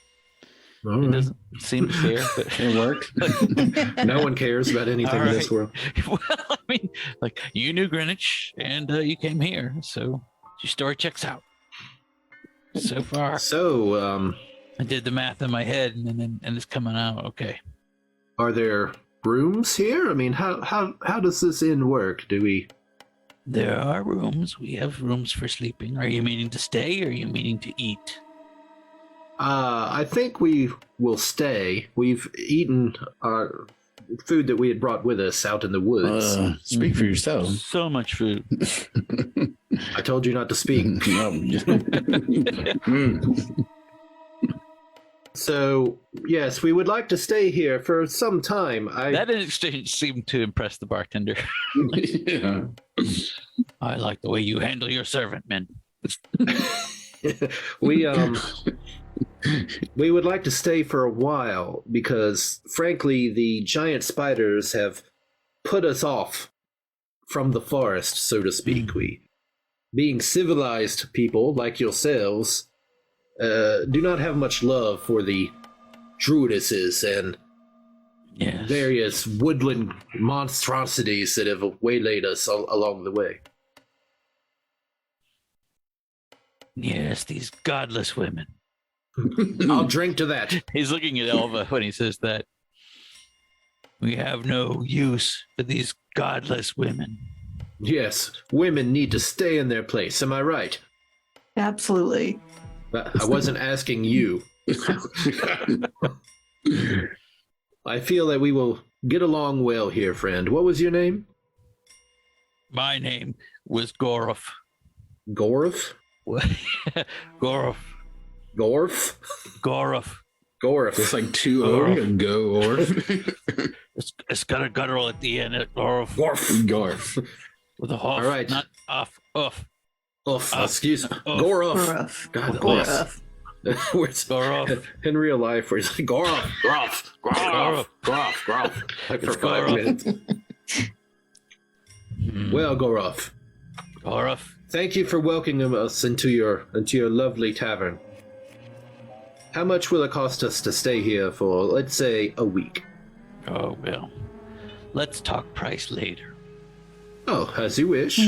All It right. doesn't seem to care, but It worked. No one cares about anything All in this world. Well, I mean, like, you knew Grenich and you came here, so your story checks out. So far, So, I did the math in my head, and it's coming out okay. are there rooms here? I mean, how does this inn work? Do we? There are rooms. We have rooms for sleeping. Are you meaning to stay, or are you meaning to eat? I think we will stay. We've eaten our food that we had brought with us out in the woods. Speak for yourself. So much food. I told you not to speak. So, yes, we would like to stay here for some time. That in exchange seemed to impress the bartender. Yeah. I like the way you handle your servant, men. We would like to stay for a while because, frankly, the giant spiders have put us off from the forest, so to speak. We, being civilized people like yourselves, do not have much love for the druidesses and various woodland monstrosities that have waylaid us along the way. Yes, these godless women. I'll drink to that. He's looking at Elva when he says that. We have no use for these godless women. Yes, women need to stay in their place. Am I right? Absolutely. I wasn't asking you. I feel that we will get along well here, friend. What was your name? My name was Gorof. Gorf? Gorof. Gorf? Gorof. Gorf. It's like 2 O and go or It's got a guttural at the end. Gorof. Gorf. Gorf. With a hof, All right. not off. Off. Oof, excuse me. Oof. Gorf. Rough. God bless. Where's Gorof. in real life? Where's Gorf? Groff. Groff. Groff. Groff. Like for It's 5 Gorof. minutes. Well, Gorof, Gorof. thank you for welcoming us into your lovely tavern. How much will it cost us to stay here for, let's say, a week? Oh, well. Let's talk price later. Oh, as you wish.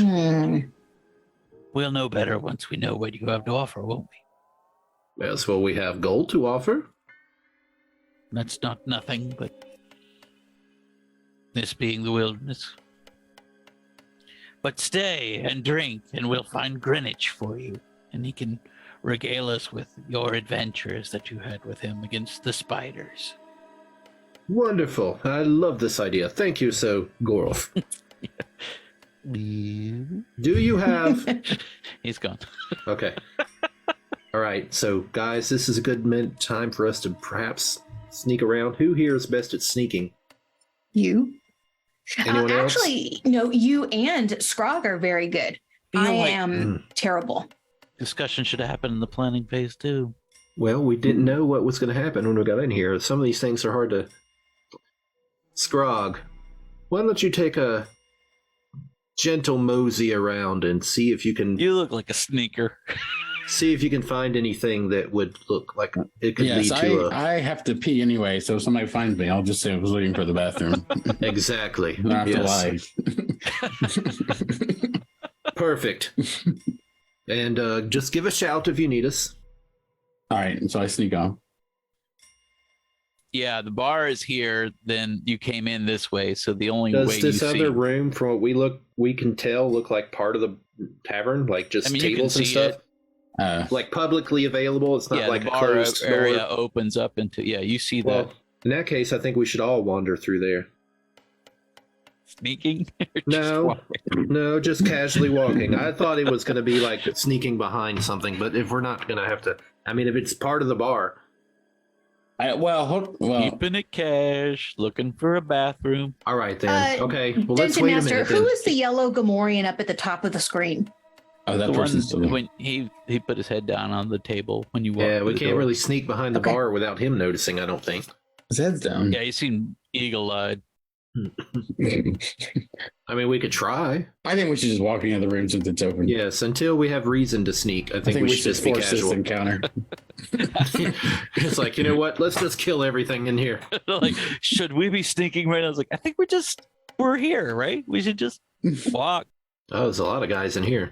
We'll know better once we know what you have to offer, won't we? Yes, well, we have gold to offer. That's not nothing, but this being the wilderness. But stay and drink, and we'll find Grenich for you, and he can regale us with your adventures that you had with him against the spiders. Wonderful. I love this idea. Thank you so, Gorf. Do you have... He's gone. Okay. All right, so guys, this is a good time for us to perhaps sneak around. Who here is best at sneaking? You? Anyone else? Actually, no, you and Skrog are very good. Feel I like- am terrible. Discussion should have happened in the planning phase, too. Well, we didn't know what was going to happen when we got in here. Some of these things are hard to... Skrog, why don't you take a gentle mosey around and see if you can You look like a sneaker. find anything that would look like it could Yes, lead to I have to pee anyway, so if somebody finds me, I'll just say I was looking for the bathroom. Exactly. I don't have Yes. to lie. Perfect. And just give a shout if you need us. All right, so I sneak off. Yeah, the bar is here. Then you came in this way, so the only way Does this you other see. room, from what we can tell, look like part of the tavern? Like just I mean, you can tables and see stuff? it. Like publicly available? It's not Yeah, like the a bar closed area door? opens up into. Yeah, you see that Well, in that case, I think we should all wander through there. sneaking. Just No, walking. no, just casually walking. I thought it was going to be like sneaking behind something, but if we're not going to have to, I mean, if it's part of the bar, well, Keeping it cash, looking for a bathroom. all right then. Okay, well let's Dungeon wait a Master, minute. who Then. is the yellow Gamorrean up at the top of the screen? oh, that The person's still one when he put his head down on the table when you walked. Yeah, through we the can't door. really sneak behind the Okay. bar without him noticing. I don't think. his head's down. Yeah, he seemed eagle-eyed. I mean, we could try. I think we should just walk into the room since it's open. Yes, until we have reason to sneak. I I think we should just be force this casual. encounter. It's like, you know what? Let's just kill everything in here. Like, should we be sneaking right now? I was like, I think we're here, right? We should just walk. Oh, there's a lot of guys in here.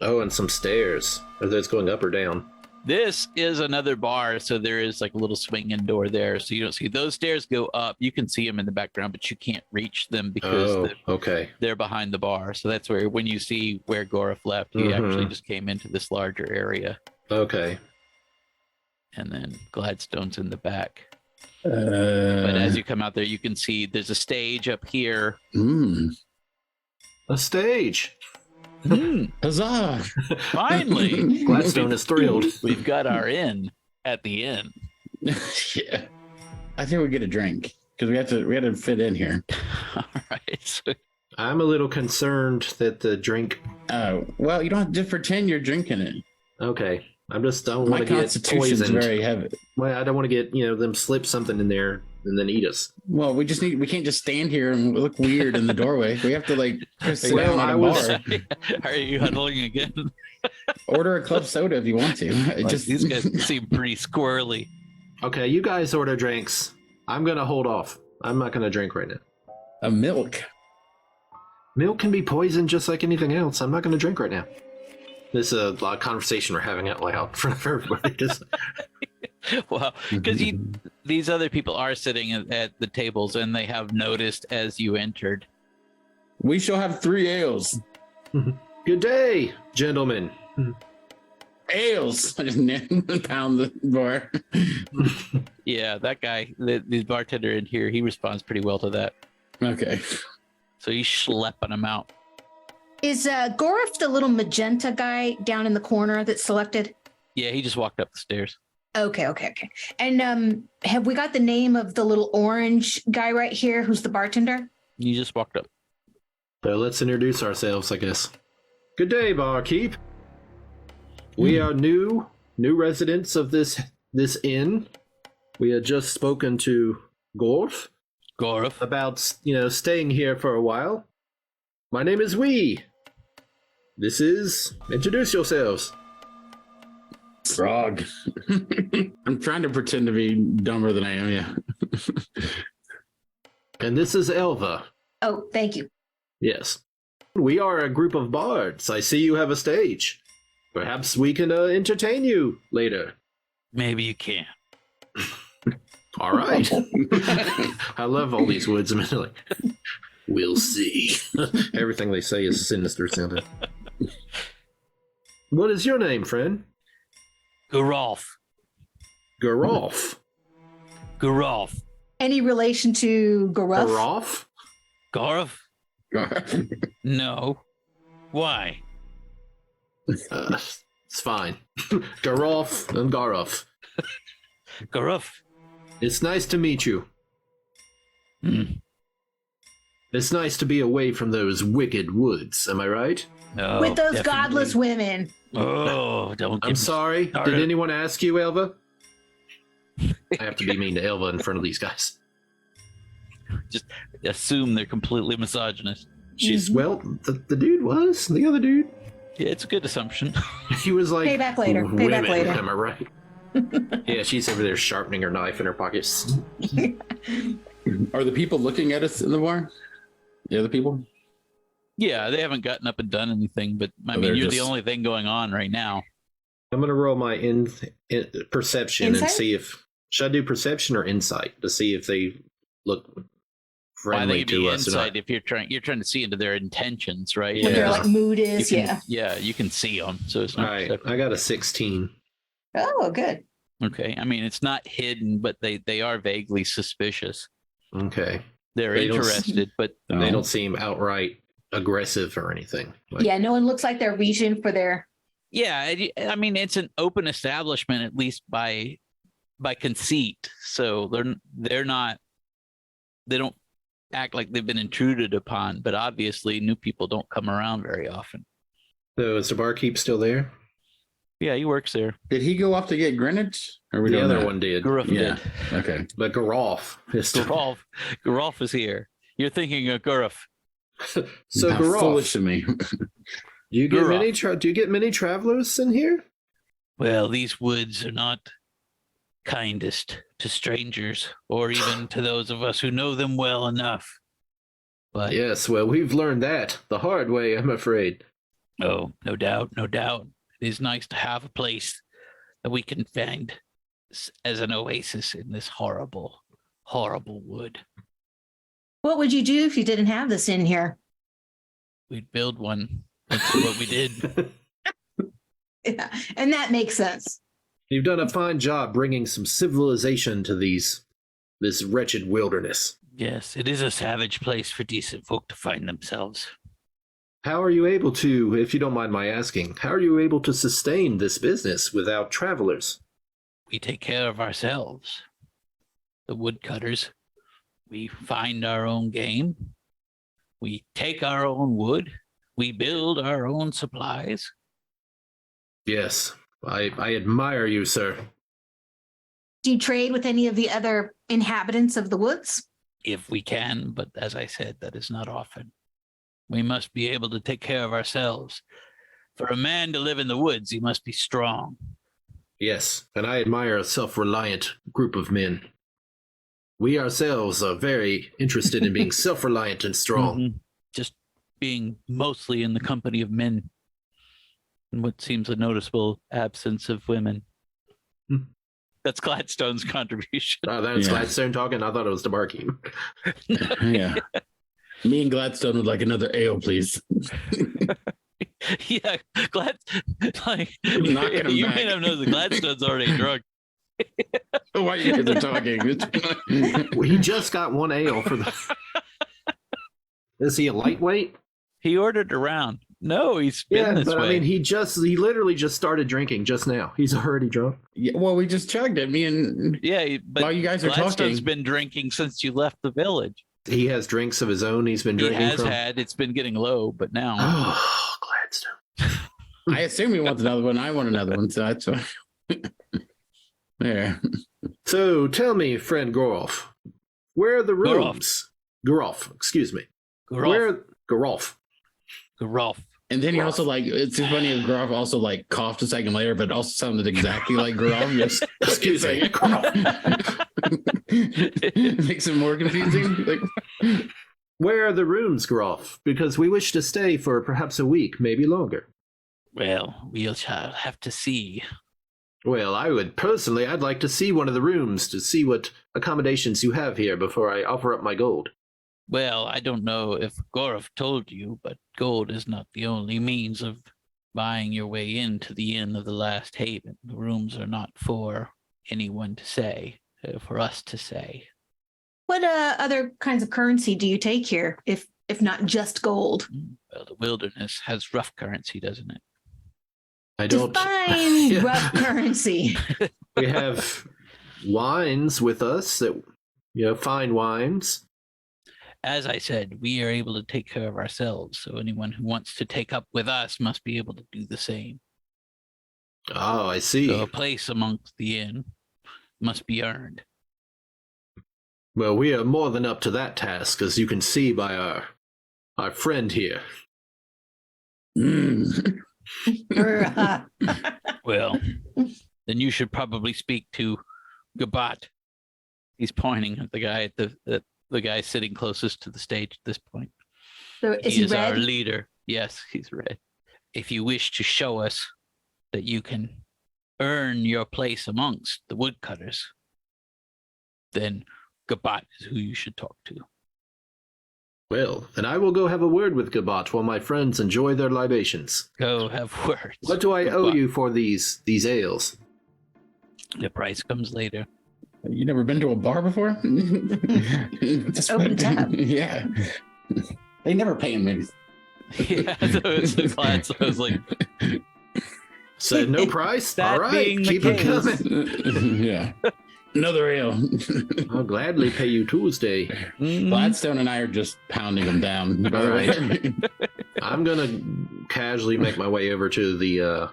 Oh, and some stairs. Are those going up or down? This is another bar, so there is like a little swinging door there, so you don't see those stairs go up. You can see them in the background, but you can't reach them because Oh, okay. they're behind the bar. So that's where, when you see where Gorif left, he actually just came into this larger area, Okay. and then Gladstone's in the back. But But as you come out there, you can see there's a stage up here. A stage. Huzzah! Finally, Gladstone is thrilled. we've got our inn at the inn. Yeah, I think we get a drink because we had to fit in here. All right. So I'm a little concerned that the drink. Oh, well, you don't have to just pretend you're drinking it. Okay. I don't My want to get constitution's poisoned. very heavy. Well, I don't want to get, them slip something in there and then eat us. Well, we can't just stand here and look weird in the doorway. We have to sit Well, down at I a was- bar. are you huddling again? Order a club soda if you want to. It Like, just these guys seem pretty squirrely. Okay, you guys order drinks. I'm going to hold off. I'm not going to drink right now. a milk. Milk can be poisoned just like anything else. I'm not going to drink right now. This is a lot of conversation we're having out loud for everybody. Well, because these other people are sitting at the tables and they have noticed as you entered. We shall have 3 ales. Good day, gentlemen. Ales. I just pound the bar. Yeah, that guy, the bartender in here, he responds pretty well to that. Okay. So he's schlepping them out. Is Gorif the little magenta guy down in the corner that's selected? Yeah, he just walked up the stairs. Okay. And have we got the name of the little orange guy right here who's the bartender? He just walked up. So let's introduce ourselves, I guess. Good day, barkeep. We are new residents of this inn. We had just spoken to Gorf about, staying here for a while. My name is Wee. This is... Introduce yourselves. Frog. I'm trying to pretend to be dumber than I am, yeah. And this is Elva. Oh, thank you. Yes. We are a group of bards. I see you have a stage. Perhaps we can entertain you later. Maybe you can. All right. I love all these woodsmen. Like, we'll see. Everything they say is sinister sounding. What is your name, friend? Geralf. Geralf. Any relation to Goruf? Geralf? Garf? No. Why? It's fine. Geralf and Garuf. Garuf. It's nice to meet you. It's nice to be away from those wicked woods, am I right? No, With those definitely. godless women. Oh, don't get I'm me sorry. started. Did anyone ask you, Elva? I have to be mean to Elva in front of these guys. Just assume they're completely misogynist. She's, well, the dude was. The other dude. Yeah, it's a good assumption. He was like, Payback later. Payback women, later. am I right? Yeah, she's over there sharpening her knife in her pockets. Are the people looking at us in the bar? The other people? Yeah, they haven't gotten up and done anything, but I Oh, mean, they're you're the just- only thing going on right now. I'm gonna roll my perception and Insight? see if Should I do perception or insight to see if they look I think friendly it'd to be us or not? insight if you're trying to see into their intentions, right? What their Yeah. like mood is. You can, Yeah. yeah, you can see them. So it's All not right, separate. I got a 16. Oh, good. Okay. I mean, it's not hidden, but they are vaguely suspicious. Okay. They're They don't interested, but They don't seem outright aggressive or anything. Like, Yeah, no one looks like they're reaching for their. yeah, I mean, it's an open establishment, at least by conceit. So they don't act like they've been intruded upon, but obviously new people don't come around very often. So is the barkeep still there? Yeah, he works there. Did he go off to get Greenwich? Or we The don't other know? one did. Garuf Yeah. did. Okay. But Garolf is still. Garolf is here. You're thinking of Garuf. So How Garolf, foolish of me. do you get Garolf. do you get many travelers in here? Well, these woods are not kindest to strangers, or even to those of us who know them well enough. But Yes, well, we've learned that the hard way, I'm afraid. oh, no doubt, no doubt. It is nice to have a place that we can find as an oasis in this horrible, horrible wood. What would you do if you didn't have this in here? We'd build one. That's what we did. Yeah, and that makes sense. You've done a fine job bringing some civilization to this wretched wilderness. Yes, it is a savage place for decent folk to find themselves. How are you able to, if you don't mind my asking, how are you able to sustain this business without travelers? We take care of ourselves. The woodcutters. We find our own game. We take our own wood. We build our own supplies. Yes, I admire you, sir. Do you trade with any of the other inhabitants of the woods? If we can, but as I said, that is not often. We must be able to take care of ourselves. For a man to live in the woods, he must be strong. Yes, and I admire a self-reliant group of men. We ourselves are very interested in being self-reliant and strong. Mhm. Just being mostly in the company of men. And what seems a noticeable absence of women. Hmm. That's Gladstone's contribution. Oh, that's Yeah. Gladstone talking? I thought it was the barkeep. Yeah. Me and Gladstone would like another ale, please. Yeah, like Knocking him you back. may not know that Gladstone's already drunk. Why you guys are talking? Well, he just got one ale for the... Is he a lightweight? He ordered around. No, he's been Yeah, this but way. I mean, he literally just started drinking just now. He's already drunk. Yeah, well, we just chugged it. Me and Yeah, but while you guys are Gladstone's talking, been drinking since you left the village. He has drinks of his own he's been He drinking has from. had. It's been getting low, but now. Oh, Gladstone. I assume he wants another one. I want another one, so that's why. There. So tell me, friend Gorolf, where are the rooms? Gorolf, excuse me. Gorolf. Garolf. And then he also like it's too funny if Groff also like coughed a second later, but it also sounded exactly like Groff. Just Excuse me. makes it more confusing. Like, Where are the rooms, Gorolf? Because we wish to stay for perhaps a week, maybe longer. Well, we'll have to see. Well, I'd like to see one of the rooms to see what accommodations you have here before I offer up my gold. Well, I don't know if Gorov told you, but gold is not the only means of buying your way into the Inn of the Last Haven. The rooms are not for anyone to say, for us to say. What other kinds of currency do you take here, if not just gold? Well, the wilderness has rough currency, doesn't it? I don't. Define Yeah. rough currency. We have wines with us that, fine wines. As I said, we are able to take care of ourselves, so anyone who wants to take up with us must be able to do the same. Oh, I see. So a place amongst the inn must be earned. Well, we are more than up to that task, as you can see by our friend here. mm. Well, then you should probably speak to Gabat. He's pointing at the guy the guy sitting closest to the stage at this point. So is he is our red? leader. Yes, he's red. If you wish to show us that you can earn your place amongst the woodcutters, then Gabat is who you should talk to. Well, then I will go have a word with Gabat while my friends enjoy their libations. Go have words. What do I owe Gabat. you for these ales? The price comes later. You never been to a bar before? Just Open tab. Yeah. They never pay him anything. Yeah, so it's the class. I was like, Said no price? That All right, being the keep it case. coming. Yeah. Another ale. I'll gladly pay you Tuesday. Gladstone and I are just pounding them down. By the way. I'm going to casually make my way over to the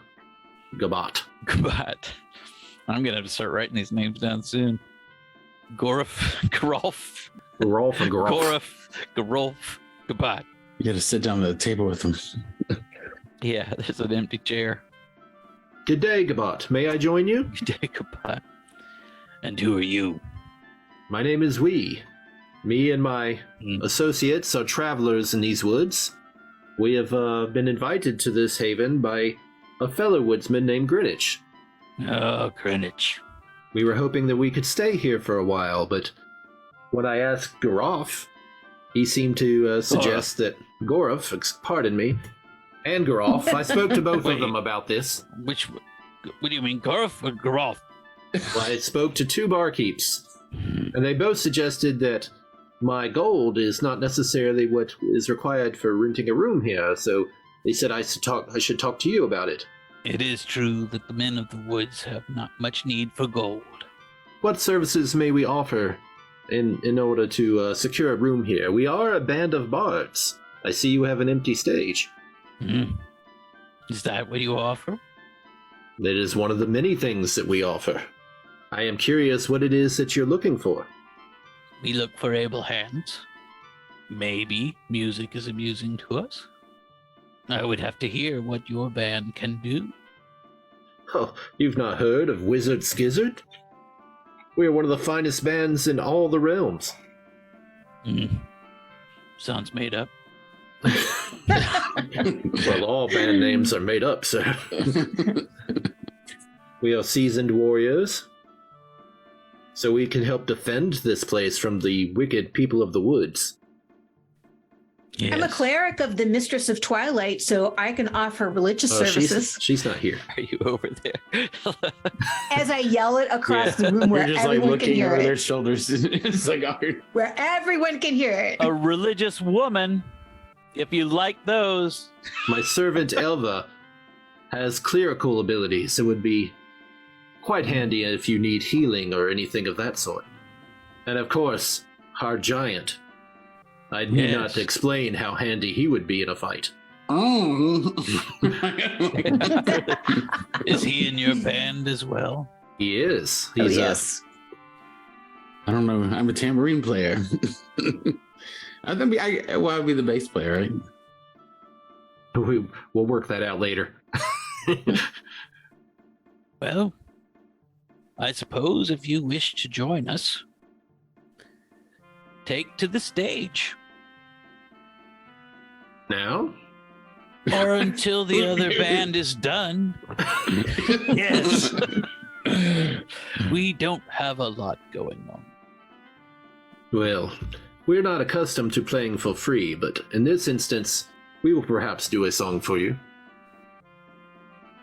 Gabat. Gabat. I'm gonna have to start writing these names down soon. Garolf, Rolf and Garolf. Garolf, Gabat. You got to sit down at the table with them. Yeah, there's an empty chair. Good day, Gabat. May I join you? Good day, Gabat. And who are you? My name is Wee. Me and my associates are travelers in these woods. We have been invited to this haven by a fellow woodsman named Grenich. Oh, Greenwich. We were hoping that we could stay here for a while, but when I asked Goroff, he seemed to suggest that pardon me, and Goroff, I spoke to both of them about this. What do you mean, Garf or Garolf? Well, I spoke to two barkeeps, and they both suggested that my gold is not necessarily what is required for renting a room here, so they said I should talk to you about it. It is true that the men of the woods have not much need for gold. What services may we offer in order to secure a room here? We are a band of bards. I see you have an empty stage. Is that what you offer? It is one of the many things that we offer. I am curious what it is that you're looking for. We look for able hands. Maybe music is amusing to us. I would have to hear what your band can do. Oh, you've not heard of Wyzyrd Skyzyrd? We are one of the finest bands in all the realms. Sounds made up. Well, all band names are made up, sir. We are seasoned warriors, so we can help defend this place from the wicked people of the woods. Yes. I'm a cleric of the Mistress of Twilight, so I can offer religious services. She's not here. Are you over there? As I yell it across the room where You're just like everyone can looking hear over it. their shoulders. It's like, oh, Where everyone can hear it. A religious woman. If you like those. My servant Elva has clerical abilities. It would be quite handy if you need healing or anything of that sort. And of course, our giant. I need not explain how handy he would be in a fight. oh. Is he in your band as well? He is. Oh, He's yes. I don't know. I'm a tambourine player. I'll be the bass player, right? We'll work that out later. Well, I suppose if you wish to join us, take to the stage. Now? Or until the other band is done. Yes. We don't have a lot going on. Well, we're not accustomed to playing for free, but in this instance, we will perhaps do a song for you.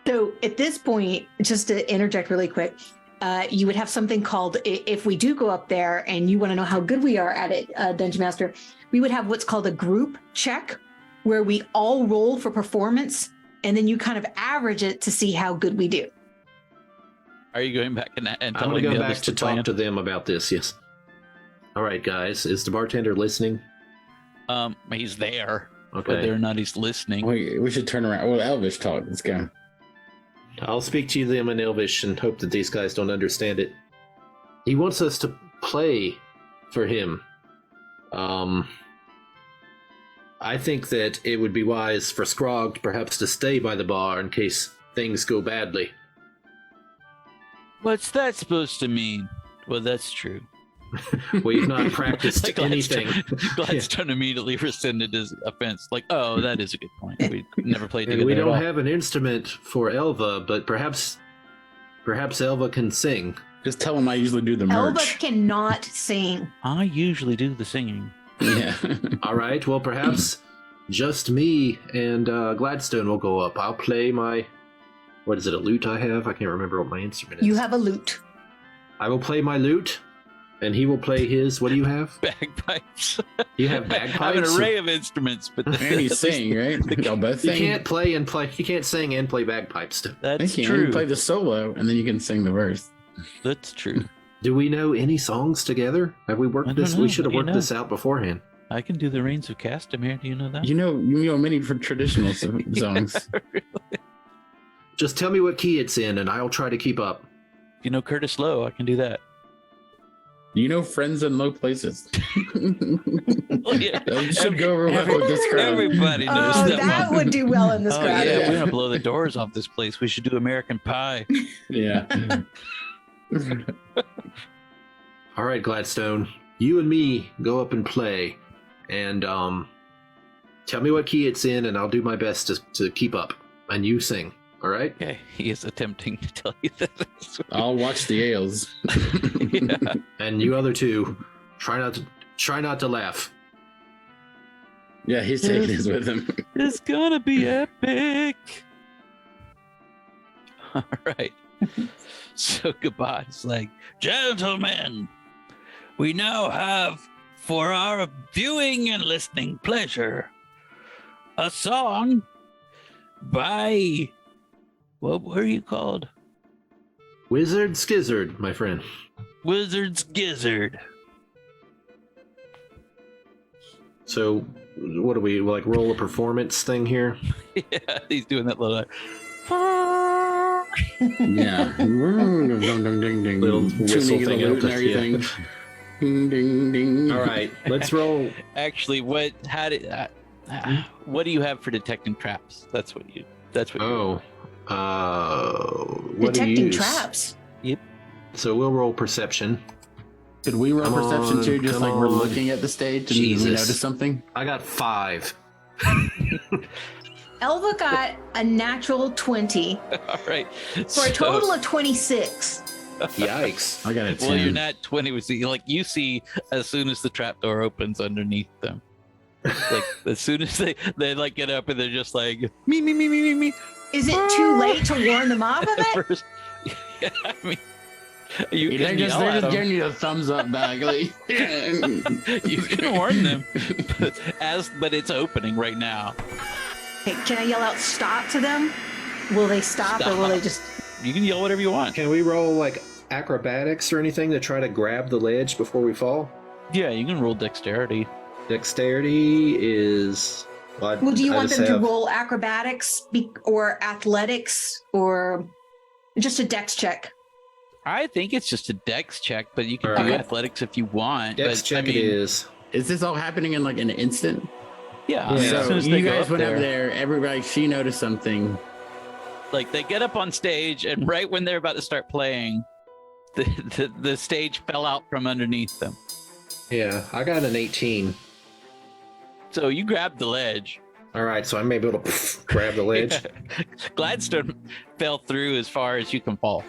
So at this point, just to interject really quick, you would have something called, if we do go up there and you want to know how good we are at it, Dungeon Master, we would have what's called a group check, where we all roll for performance, and then you kind of average it to see how good we do. Are you going back and I'm telling going to the go others back to plan? talk to them about this, yes. All right, guys, is the bartender listening? He's there. Okay. Whether or not he's listening. We should turn around. Well, Elvish talk. Let's go. I'll speak to them in Elvish and hope that these guys don't understand it. He wants us to play for him. I think that it would be wise for Skrog perhaps to stay by the bar in case things go badly. What's that supposed to mean? Well, that's true. We've not practiced Like anything. Gladstone immediately rescinded his offense. Like, oh, that is a good point. We never played And together. we don't at all. have an instrument for Elva, but perhaps Elva can sing. Just tell them I usually do the Elva merch. cannot sing. I usually do the singing. Yeah. All right. Well, perhaps just me and Gladstone will go up. I'll play my. What is it? A lute I have? I can't remember what my instrument is. You have a lute. I will play my lute, and he will play his. What do you have? Bagpipes. You have I have an bagpipes. array of instruments, but And you sing, right? Y'all both You sing. can't play and play. You can't sing and play bagpipes. that's You true. play the solo, and then you can sing the verse. That's true. Do we know any songs together? Have we I worked don't this? know. We should have What do you worked know? this out beforehand. I can do the Reigns of Castamere. Do you know that? You know many for traditional songs. Just tell me what key it's in, and I'll try to keep up. You know Curtis Lowe. I can do that. You know friends in low places. Well, yeah. That should go over well with this crowd. Everybody knows Oh, that that one. would do well in this Oh, crowd. yeah, we're gonna blow the doors off this place. We should do American Pie. Yeah. All right, Gladstone. You and me go up and play, and tell me what key it's in, and I'll do my best to keep up. And you sing. All right? Okay, he is attempting to tell you this. I'll watch the ales. Yeah. And you other two, try not to laugh. Yeah, he's taking his with him. It's gonna be epic. All right. So goodbye. It's like, gentlemen, we now have, for our viewing and listening pleasure, a song by, what were you called? Wyzyrd Skyzyrd, my friend. Wyzyrd Skyzyrd. So, what do we like? Roll a performance thing here? Yeah, he's doing that little. Yeah. Ding, ding, ding, ding. Little whistle Tuning thing the up lute and the- everything. Ding, ding, ding. All right, let's roll. Actually, what do you have for detecting traps? That's what you. Oh, what do you Detecting use? traps. So we'll roll perception. Could we roll Come perception on, too, just come like we're on. looking at the stage and Jesus. we notice something? I got 5. Elva got a natural 20 All right. for a total of 26. Yikes! I got a 10. Well, you're not 20. Was like you see as soon as the trapdoor opens underneath them. Like as soon as they like get up and they're just like me. Is it too late to warn them off of it? First, yeah, I mean, you They're can just, yell they're at just them. giving you a thumbs up back. Like, You can warn them, but it's opening right now. Okay, can I yell out stop to them? Will they stop, or will they just... You can yell whatever you want. Can we roll like acrobatics or anything to try to grab the ledge before we fall? Yeah, you can roll dexterity. Dexterity is. Well, do you want them to roll acrobatics or athletics or just a dex check? I think it's just a dex check, but you can All do right. athletics if you want. Dex but, check I mean, it is. is this all happening in like an instant? Yeah. Yeah. As So soon as they you go guys up went there, up there, everybody, she noticed something. like they get up on stage, and right when they're about to start playing, the stage fell out from underneath them. Yeah, I got an 18. So you grab the ledge. All right, so I may be able to grab the ledge. Gladstone fell through as far as you can fall.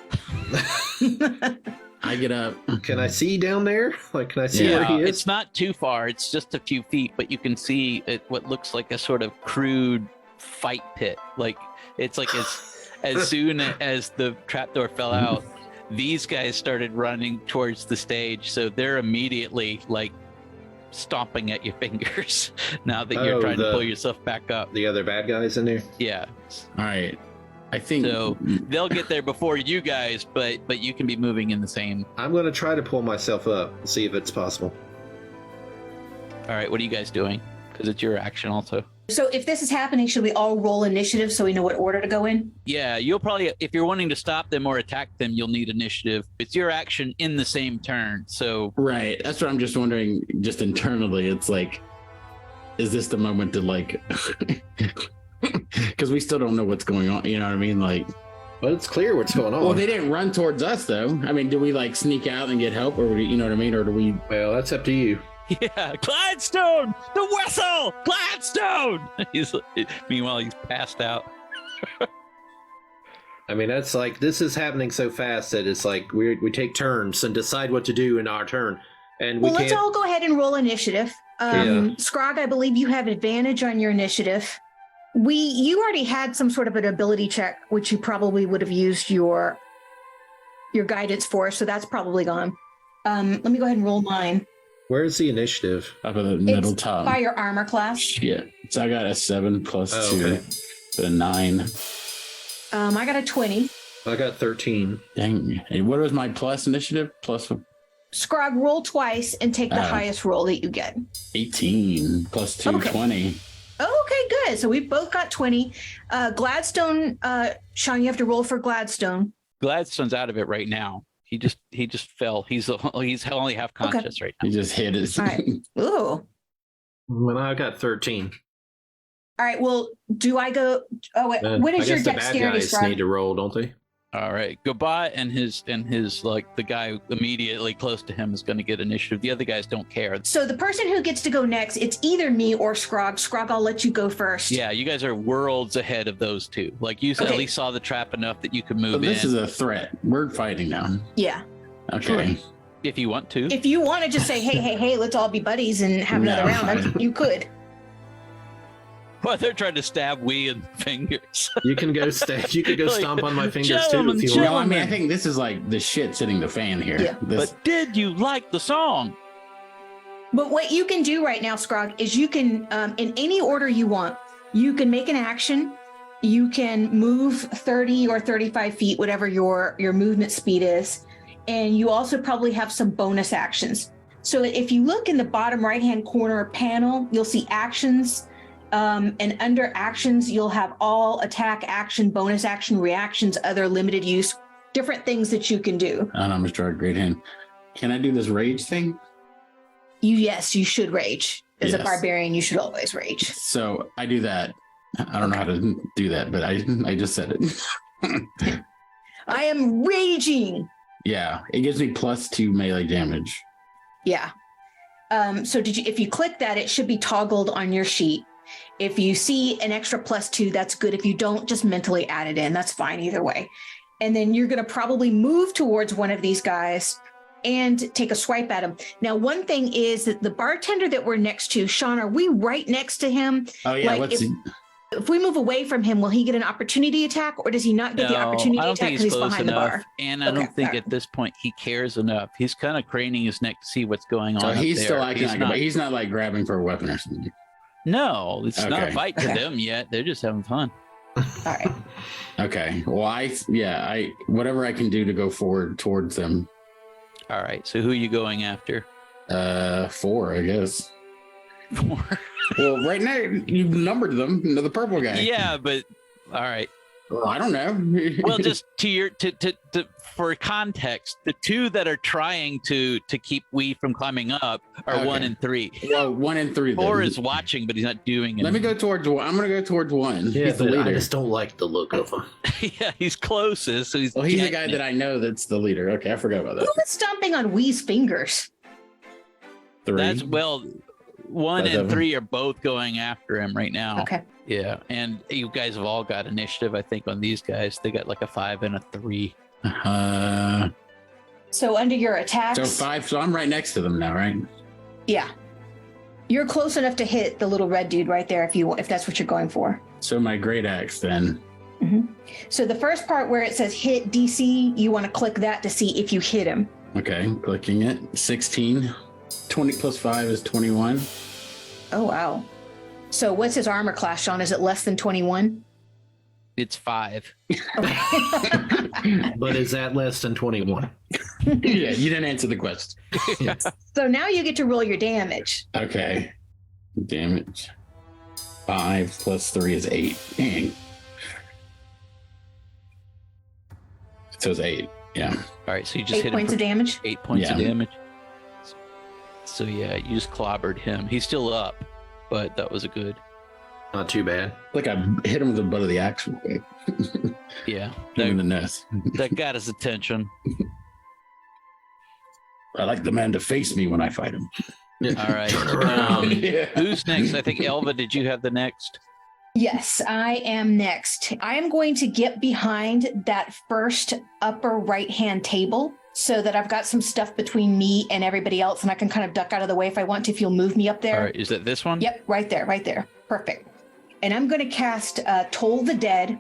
I get up. Can I see down there? Like, can I see Yeah, where he is? It's not too far. It's just a few feet, but you can see what looks like a sort of crude fight pit. Like it's like as soon as the trapdoor fell out, these guys started running towards the stage. So they're immediately like stomping at your fingers now that you're Oh, trying to pull yourself back up. The other bad guys in there? Yeah. All right. I think So they'll get there before you guys, but you can be moving in the same. I'm going to try to pull myself up and see if it's possible. All right, what are you guys doing? Because it's your action also. So if this is happening, should we all roll initiative so we know what order to go in? Yeah, you'll probably, if you're wanting to stop them or attack them, you'll need initiative. It's your action in the same turn. So, right. That's what I'm just wondering. Just internally, it's like, is this the moment to like? Because we still don't know what's going on. You know what I mean? Like, But it's clear what's going on. well, they didn't run towards us though. I mean, do we like sneak out and get help, or you know what I mean, or do we? Well, that's up to you. yeah, Gladstone, the whistle, Gladstone. Meanwhile, he's passed out. I mean, that's like, this is happening so fast that it's like we take turns and decide what to do in our turn. And we let's all go ahead and roll initiative. Skrog, I believe you have advantage on your initiative. You already had some sort of an ability check, which you probably would have used your guidance for, so that's probably gone. Let me go ahead and roll mine. Where's the initiative? Up at the middle It's top. by your armor class. Yeah. So I got a 7 plus 2, okay. so a 9. I got a 20. I got 13. Dang. And what was my plus initiative? Plus Skrog, roll twice and take the highest roll that you get. 18 plus 2, Okay. 20. Okay, good. So we've both got 20. Gladstone, Sean, you have to roll for Gladstone. Gladstone's out of it right now. He just fell. He's only half conscious right now. He just hit it. All right. Ooh. Well, I got 13. All right. Well, do I go? Oh, wait. What is I your guess the bad dexterity, guys Skrog? need to roll, don't they? All right, Gobat and his like the guy immediately close to him is going to get initiative. The other guys don't care. So the person who gets to go next, it's either me or Skrog. Skrog, I'll let you go first. Yeah, you guys are worlds ahead of those two. Like you at least saw the trap enough that you could move But this in. is a threat. We're fighting now. Yeah. Okay. If you want to. If you want to just say, hey, let's all be buddies and have another No. round, you could. Well, they're trying to stab we in the fingers. You can go You could go Like, stomp on my fingers too gentlemen, if you No, want. I mean, I think this is like the shit sitting the fan here. Yeah. This, But did you like the song? But what you can do right now, Skrog, is you can, in any order you want, you can make an action. You can move 30 or 35 feet, whatever your movement speed is. And you also probably have some bonus actions. So if you look in the bottom right-hand corner panel, you'll see actions. And under actions, you'll have all attack, action, bonus action, reactions, other limited use, different things that you can do. I don't know, I'm just drawing a great hand. Can I do this rage thing? Yes, you should rage. As a Yes. barbarian, you should always rage. So I do that. I don't know how to do that, but I just said it. I am raging. Yeah, it gives me +2 melee damage. Yeah. So if you click that, it should be toggled on your sheet. If you see an extra +2, that's good. If you don't, just mentally add it in. That's fine either way. And then you're going to probably move towards one of these guys and take a swipe at him. Now, one thing is that the bartender that we're next to, Sean, are we right next to him? Oh yeah, Like, let's see. If we move away from him, will he get an opportunity attack, or does he not get the opportunity I don't attack think because he's he's close behind enough. the bar? And I Okay, don't think fair. at this point he cares enough. He's kind of craning his neck to see what's going on. So up he's there. still acting He's like not, he's not like grabbing for a weapon or something. No, it's not a Okay. fight to Okay. them yet. They're just having fun. All right. Okay. Well, I whatever I can do to go forward towards them. All right. So who are you going after? 4, I guess. Well, right now you've numbered them. The purple guy. Yeah, but all right. Well, I don't know. Well, just to for context, the two that are trying to keep we from climbing up are Okay. 1 and 3. Well, 1 and 3. 4 then. is watching, but he's not doing it. Let me go towards one. I'm going to go towards 1. Yeah, He's the but I leader. just don't like the look of him. Yeah, he's closest. So he's Well, he's the getting guy it. that I know that's the leader. Okay, I forgot about Who that. was stomping on Wee's fingers? 3. That's 1 Both and of them. 3 are both going after him right now. Okay. Yeah, and you guys have all got initiative. I think on these guys, they got like a 5 and a 3. So under your attacks, So 5. So I'm right next to them now, right? yeah, you're close enough to hit the little red dude right there if that's what you're going for. So my great axe then. So the first part where it says hit DC, you want to click that to see if you hit him. Okay, clicking it. 16. 20 plus 5 is 21. Oh wow. So what's his armor class, Sean? Is it less than 21? It's 5. But is that less than 21? Yeah, you didn't answer the question. So now you get to roll your damage. Okay. Damage. 5 plus 3 is 8. Dang. So it's 8. Yeah. All right, so you just 8 hit points him of for damage. 8 points of Yeah. damage. So yeah, you just clobbered him. He's still up, but that was a good. Not too bad. Like I hit him with the butt of the axe real quick. Yeah, Hit him in that, the nose. that got his attention. I like the man to face me when I fight him. All right. Turn around. Yeah. Who's next? I think Elva. Did you have the next? Yes, I am next. I am going to get behind that first upper right-hand table so that I've got some stuff between me and everybody else, and I can kind of duck out of the way if I want to, if you'll move me up there. All right, is it this one? Yep, right there. Perfect. And I'm going to cast Toll the Dead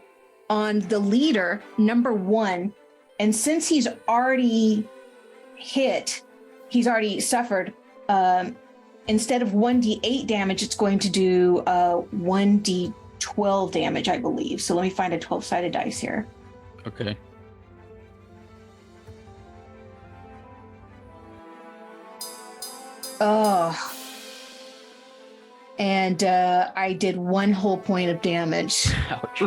on the leader, number 1. And since he's already hit, he's already suffered, instead of 1d8 damage, it's going to do 1d12 damage, I believe. So let me find a 12-sided dice here. Okay. Oh. And I did 1 whole point of damage. Ouch.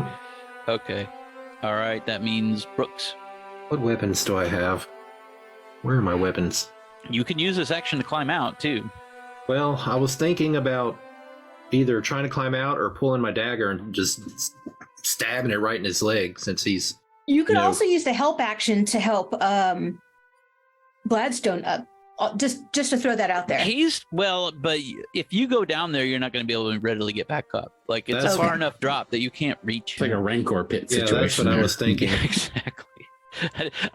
Okay. All right, that means Brooks. What weapons do I have? Where are my weapons? You can use this action to climb out, too. Well, I was thinking about either trying to climb out or pulling my dagger and just stabbing it right in his leg, since he's... You could also use the help action to help Gladstone up. Just to throw that out there. But if you go down there, you're not going to be able to readily get back up. Like, it's That's a far okay. enough drop that you can't reach. It's like a Rancor pit Yeah, situation. that's what I was thinking. Yeah, exactly.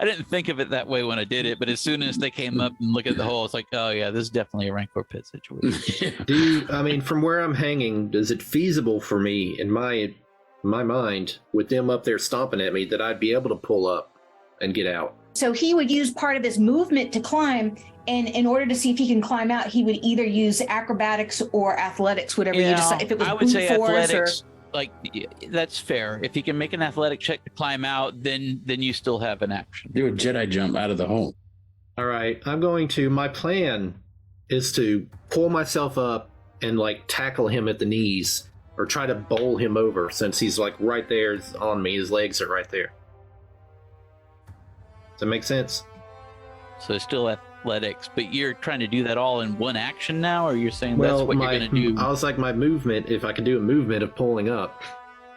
I didn't think of it that way when I did it, but as soon as they came up and looked at the hole, it's like, oh yeah, this is definitely a Rancor pit situation. Yeah. From where I'm hanging, is it feasible for me, in my mind, with them up there stomping at me, that I'd be able to pull up and get out? So he would use part of his movement to climb, and in order to see if he can climb out, he would either use acrobatics or athletics, whatever you decide. If it was I would brute say force athletics. Like, that's fair. If he can make an athletic check to climb out, then you still have an action. Do a Jedi jump out of the hole. All right, my plan is to pull myself up and like tackle him at the knees, or try to bowl him over, since he's like right there on me. His legs are right there. Does that make sense? So it's still athletics, but you're trying to do that all in one action now, or you're saying that's what you're going to do? I was like, my movement, if I could do a movement of pulling up,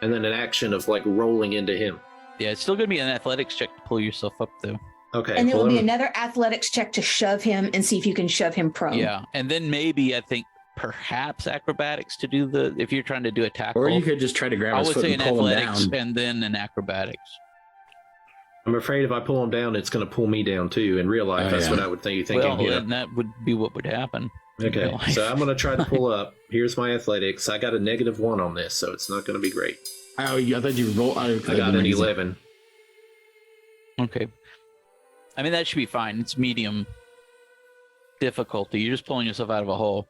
and then an action of like rolling into him. Yeah, it's still going to be an athletics check to pull yourself up, though. Okay. and there will be another athletics check to shove him and see if you can shove him prone. Yeah, and then maybe I think perhaps acrobatics to do if you're trying to do a tackle. Or you could just try to grab I his would foot say and an pull him athletics down. and then an acrobatics. I'm afraid if I pull him down, it's going to pull me down too. In real life, that's what I would think. Well, yeah. then that would be what would happen. in Okay, real life. so I'm going to try to pull up. Here's my athletics. I got a -1 on this, so it's not going to be great. Oh, I thought you rolled. I got an 11. Okay. I mean, that should be fine. It's medium difficulty. You're just pulling yourself out of a hole.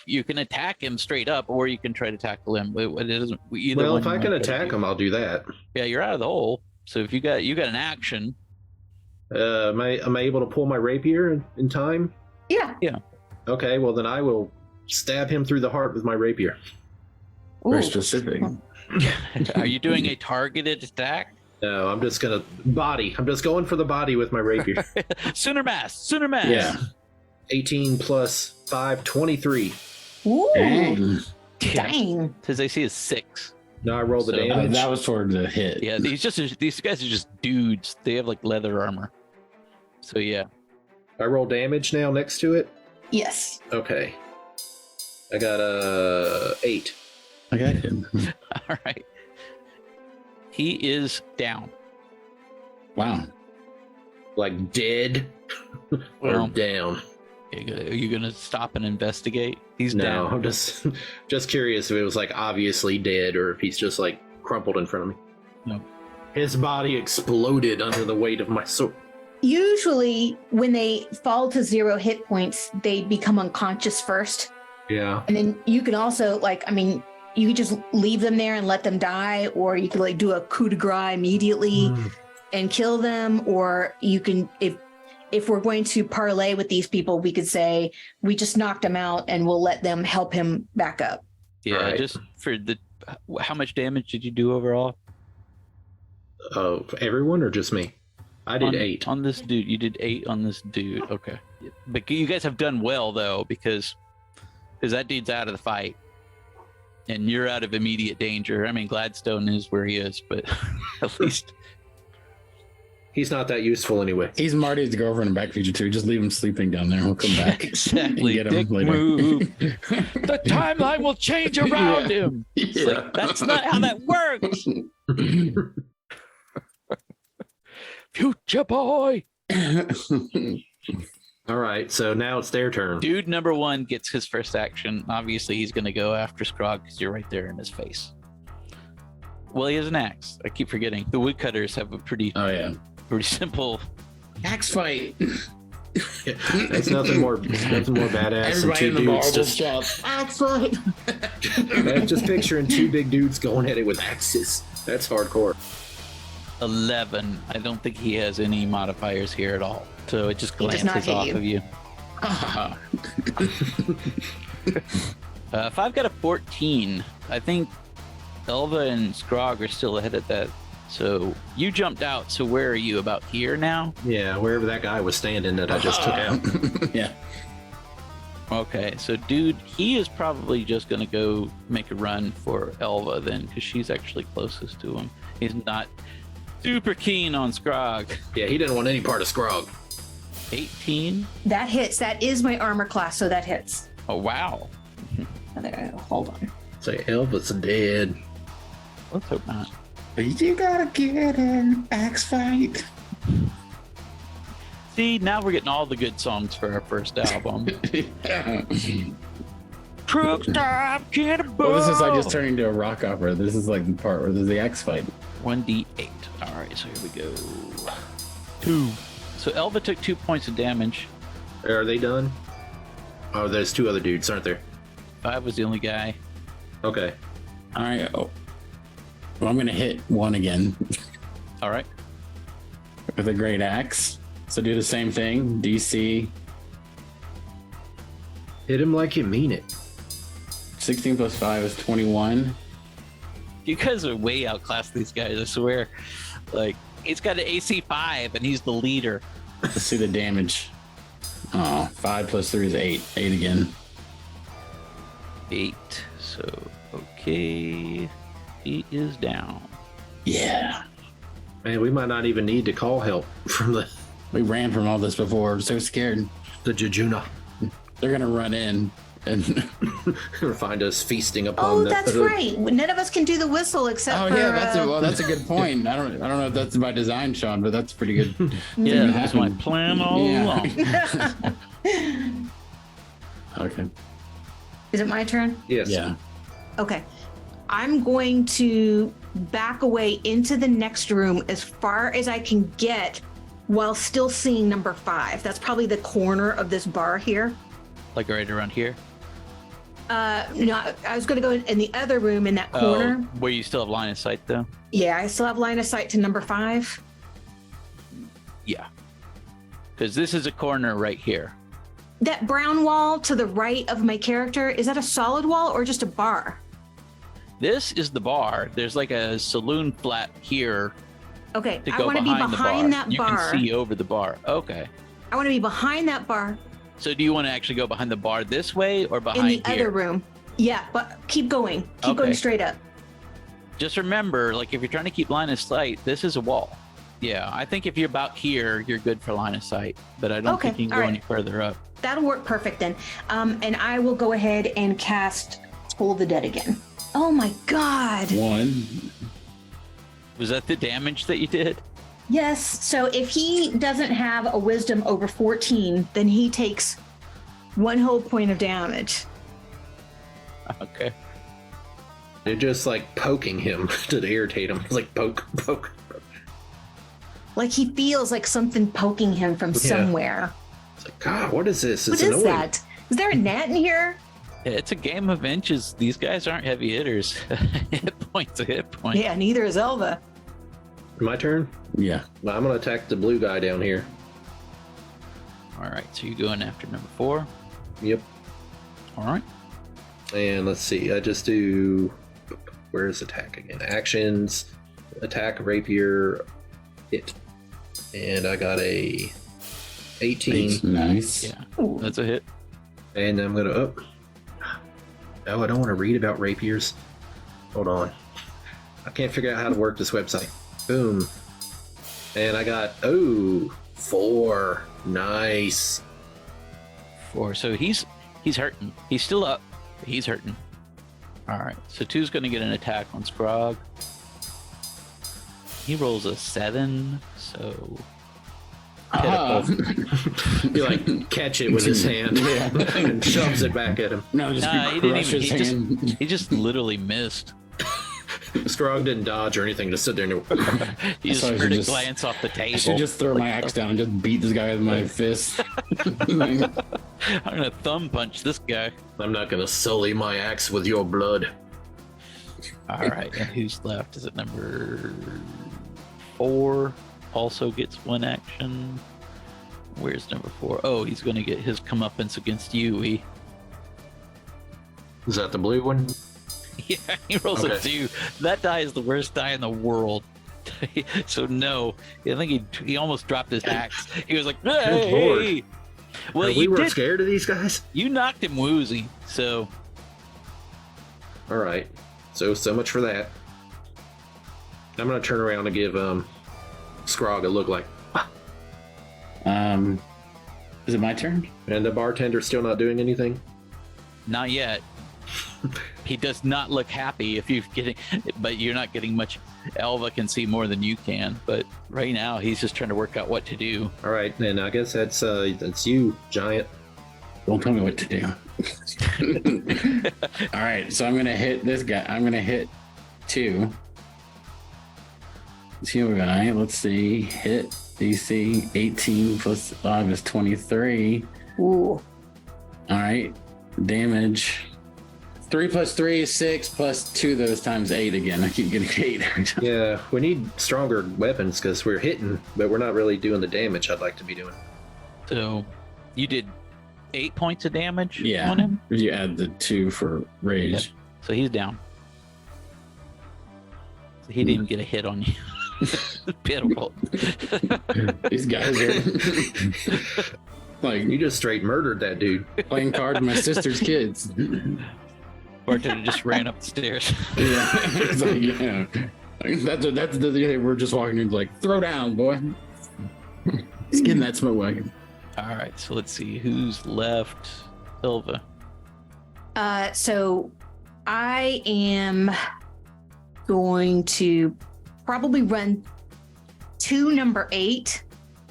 You can attack him straight up, or you can try to tackle him. It doesn't. Either Well, one if I you can might attack do. him, I'll do that. Yeah, you're out of the hole. So if you got an action. Am I able to pull my rapier in time? Yeah. Okay, well then I will stab him through the heart with my rapier. Very Ooh. specific. Are you doing a targeted attack? No, I'm just gonna body. I'm just going for the body with my rapier. Sooner mass. Yeah. 18 plus 5, 23. Ooh. Dang. Dang. His AC is 6. Now I roll the So- damage. That was toward the hit. Yeah, these guys are just dudes. They have like leather armor. So yeah. I roll damage now next to it. Yes. Okay. I got 8. I got him. All right. He is down. Wow. Like dead or Well, down. are you gonna stop and investigate? He's No, down. I'm just curious if it was like obviously dead or if he's just like crumpled in front of me. No. His body exploded under the weight of my sword. Usually, when they fall to 0 hit points, they become unconscious first. Yeah. And then you can also, you could just leave them there and let them die, or you could do a coup de grace immediately and kill them, or you can, if we're going to parlay with these people, we could say we just knocked him out and we'll let them help him back up. Yeah, Alright. just for how much damage did you do overall? Everyone or just me? I did on, 8. on this dude. You did 8 on this dude. Okay, but you guys have done well though, because that dude's out of the fight, and you're out of immediate danger. I mean, Gladstone is where he is, but at least He's not that useful anyway. He's Marty's girlfriend in Back to the Future 2. Just leave him sleeping down there. We'll come back. Exactly. And get him Dick later. move. The timeline will change around him. It's Yeah. like, that's not how that works. Future boy. All right, so now it's their turn. Dude number 1 gets his first action. Obviously, he's going to go after Skrog because you're right there in his face. Well, he has an axe. I keep forgetting. The woodcutters have a pretty simple Axe fight. That's nothing more badass than Everybody two in the dudes. marble shop. Axe fight. Man, just picturing two big dudes going at it with axes. That's hardcore. 11. I don't think he has any modifiers here at all. So it just He does not glances hit off you. of you. If I've got a 14, I think Elva and Skrog are still ahead of that. So you jumped out. So where are you? About here now? Yeah, wherever that guy was standing that I just took out. Yeah. Okay. So dude, he is probably just going to go make a run for Elva then, because she's actually closest to him. He's not super keen on Skrog. Yeah, he didn't want any part of Skrog. 18. That hits. That is my armor class, so that hits. Oh, wow. Hold on. Say, Elva's dead. Let's hope not. You gotta get an axe fight. See, now we're getting all the good songs for our first album. Truck stop, cannibal. Well, this is like just turning into a rock opera. This is like the part where there's the axe fight. 1d8. All right, so here we go. 2. So Elva took 2 points of damage. Are they done? Oh, there's two other dudes, aren't there? 5 was the only guy. Okay. All right. Oh. Well, I'm gonna hit one again All right. with a great axe. So do the same thing. DC Hit him like you mean it. 16 plus 5 is 21. You guys are way outclassed these guys, I swear. Like, he's got an AC 5 and he's the leader. Let's see the damage. Oh, 5 plus 3 is 8. 8 again. 8. So, okay. He is down. Yeah. Man, we might not even need to call help from We ran from all this before. I'm so scared. the Jejuna. They're gonna run in and Or find us feasting upon Oh, the... that's right. None of us can do the whistle except oh for. yeah, that's a good point. I don't know if that's by design, Sean, but that's pretty good. Yeah, that's my plan all along. Okay. Is it my turn? Yes. Yeah. Okay. I'm going to back away into the next room as far as I can get while still seeing number 5. That's probably the corner of this bar here. Like right around here? No, I was going to go in the other room in that corner. Oh, where you still have line of sight, though? Yeah, I still have line of sight to number 5. Yeah. Because this is a corner right here. That brown wall to the right of my character, is that a solid wall or just a bar? This is the bar. There's like a saloon flat here Okay, to I go want to be behind the bar. behind that You bar. can see over the bar. Okay. I want to be behind that bar So do you want to actually go behind the bar this way or in behind the here? other room. Yeah, but keep going. Keep going Okay. straight up. Just remember, like if you're trying to keep line of sight, this is a wall. Yeah, I think if you're about here, you're good for line of sight. But I don't Okay, think you can all go right. any further up. That'll work perfect then. And I will go ahead and cast Toll of the Dead again. Oh my god. 1. Was that the damage that you did? Yes. So if he doesn't have a wisdom over 14, then he takes 1 whole point of damage. Okay. They're just like poking him to irritate him. It's like poke, poke. Like he feels like something poking him from somewhere. It's like, God, what is this? What It's is annoying. that? Is there a net in here? Yeah, it's a game of inches. These guys aren't heavy hitters. Hit point's a hit point. Yeah, neither is Elva. My turn? Yeah. Well, I'm going to attack the blue guy down here. All right, so you're going after number 4. Yep. All right. And let's see. I just do... Where's attack again? Actions. Attack, rapier, hit. And I got a 18. Nice. Yeah, Ooh. that's a hit. And I'm going to... Oh, I don't want to read about rapiers. Hold on. I can't figure out how to work this website. Boom. And I got 4. Nice. 4. So he's hurting. He's still up. But he's hurting. All right. So 2's going to get an attack on Skrog. He rolls a 7. So He like catch it with his hand and shoves it back at him. No, just he didn't even. his hand. He just literally missed. Skrog didn't dodge or anything. Just sit there and He just So I should heard a just- glance off the table. I should just throw my axe down and just beat this guy with my fist. I'm gonna thumb punch this guy. I'm not gonna sully my axe with your blood. All right, and who's left? Is it number 4? Also gets 1 action. Where's number 4? Oh, he's gonna get his comeuppance against you. Is that the blue one? Yeah, he rolls a 2. That die is the worst die in the world. So no, I think he almost dropped his axe. He was like, Good "Hey!" lord. Well, we weren't scared of these guys. You knocked him woozy, so All right. So much for that. I'm gonna turn around and give Skrog a look like. Is it my turn? And the bartender's still not doing anything. not yet. He does not look happy if you're getting, but you're not getting much. Elva can see more than you can, but right now he's just trying to work out what to do. All right, then I guess that's you, giant. Don't tell me what to do. All right, so I'm gonna hit this guy. I'm gonna hit 2. This here guy. Let's see. Hit DC 18 plus 5 is 23. Ooh. All right, damage. 3 plus 3 is 6 plus 2 those times 8 again. I keep getting 8 every time. Yeah, we need stronger weapons because we're hitting, but we're not really doing the damage I'd like to be doing. So you did 8 points of damage Yeah, on him. if you add the 2 for rage. Yep. So he's down. So he didn't get a hit on you. Pitiful. These guys are like You just straight murdered that dude. playing cards with my sister's kids. Bartender just ran up the stairs. Yeah, it's like, yeah. That's the we're just walking in like throw down, boy. He's getting that smoke wagon. All right, so let's see who's left. Elva. So I am going to probably run to number 8.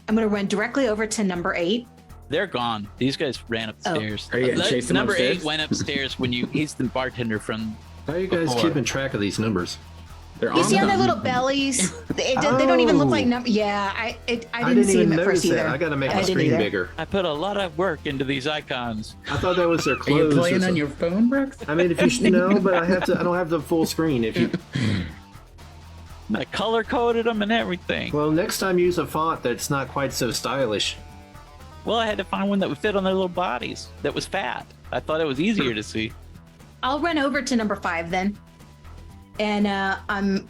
I'm going to run directly over to number 8. They're gone. These guys ran up the Oh. stairs. Are you gonna chase them Number upstairs? 8 went upstairs when he's the bartender from. How are you guys Before. keeping track of these numbers? They're You see on their them. little bellies? They don't even look like numbers. Yeah, I didn't see even them at first notice either. that. I gotta make I my didn't screen either. bigger. I put a lot of work into these icons. I thought that was their Are clothes. you or playing on something. your phone, Brooks? I mean, if you know, but I don't have the full screen. If you, I color coded them and everything. well, next time use a font that's not quite so stylish. Well, I had to find one that would fit on their little bodies. That was fat. I thought it was easier to see. I'll run over to number 5 then, and I'm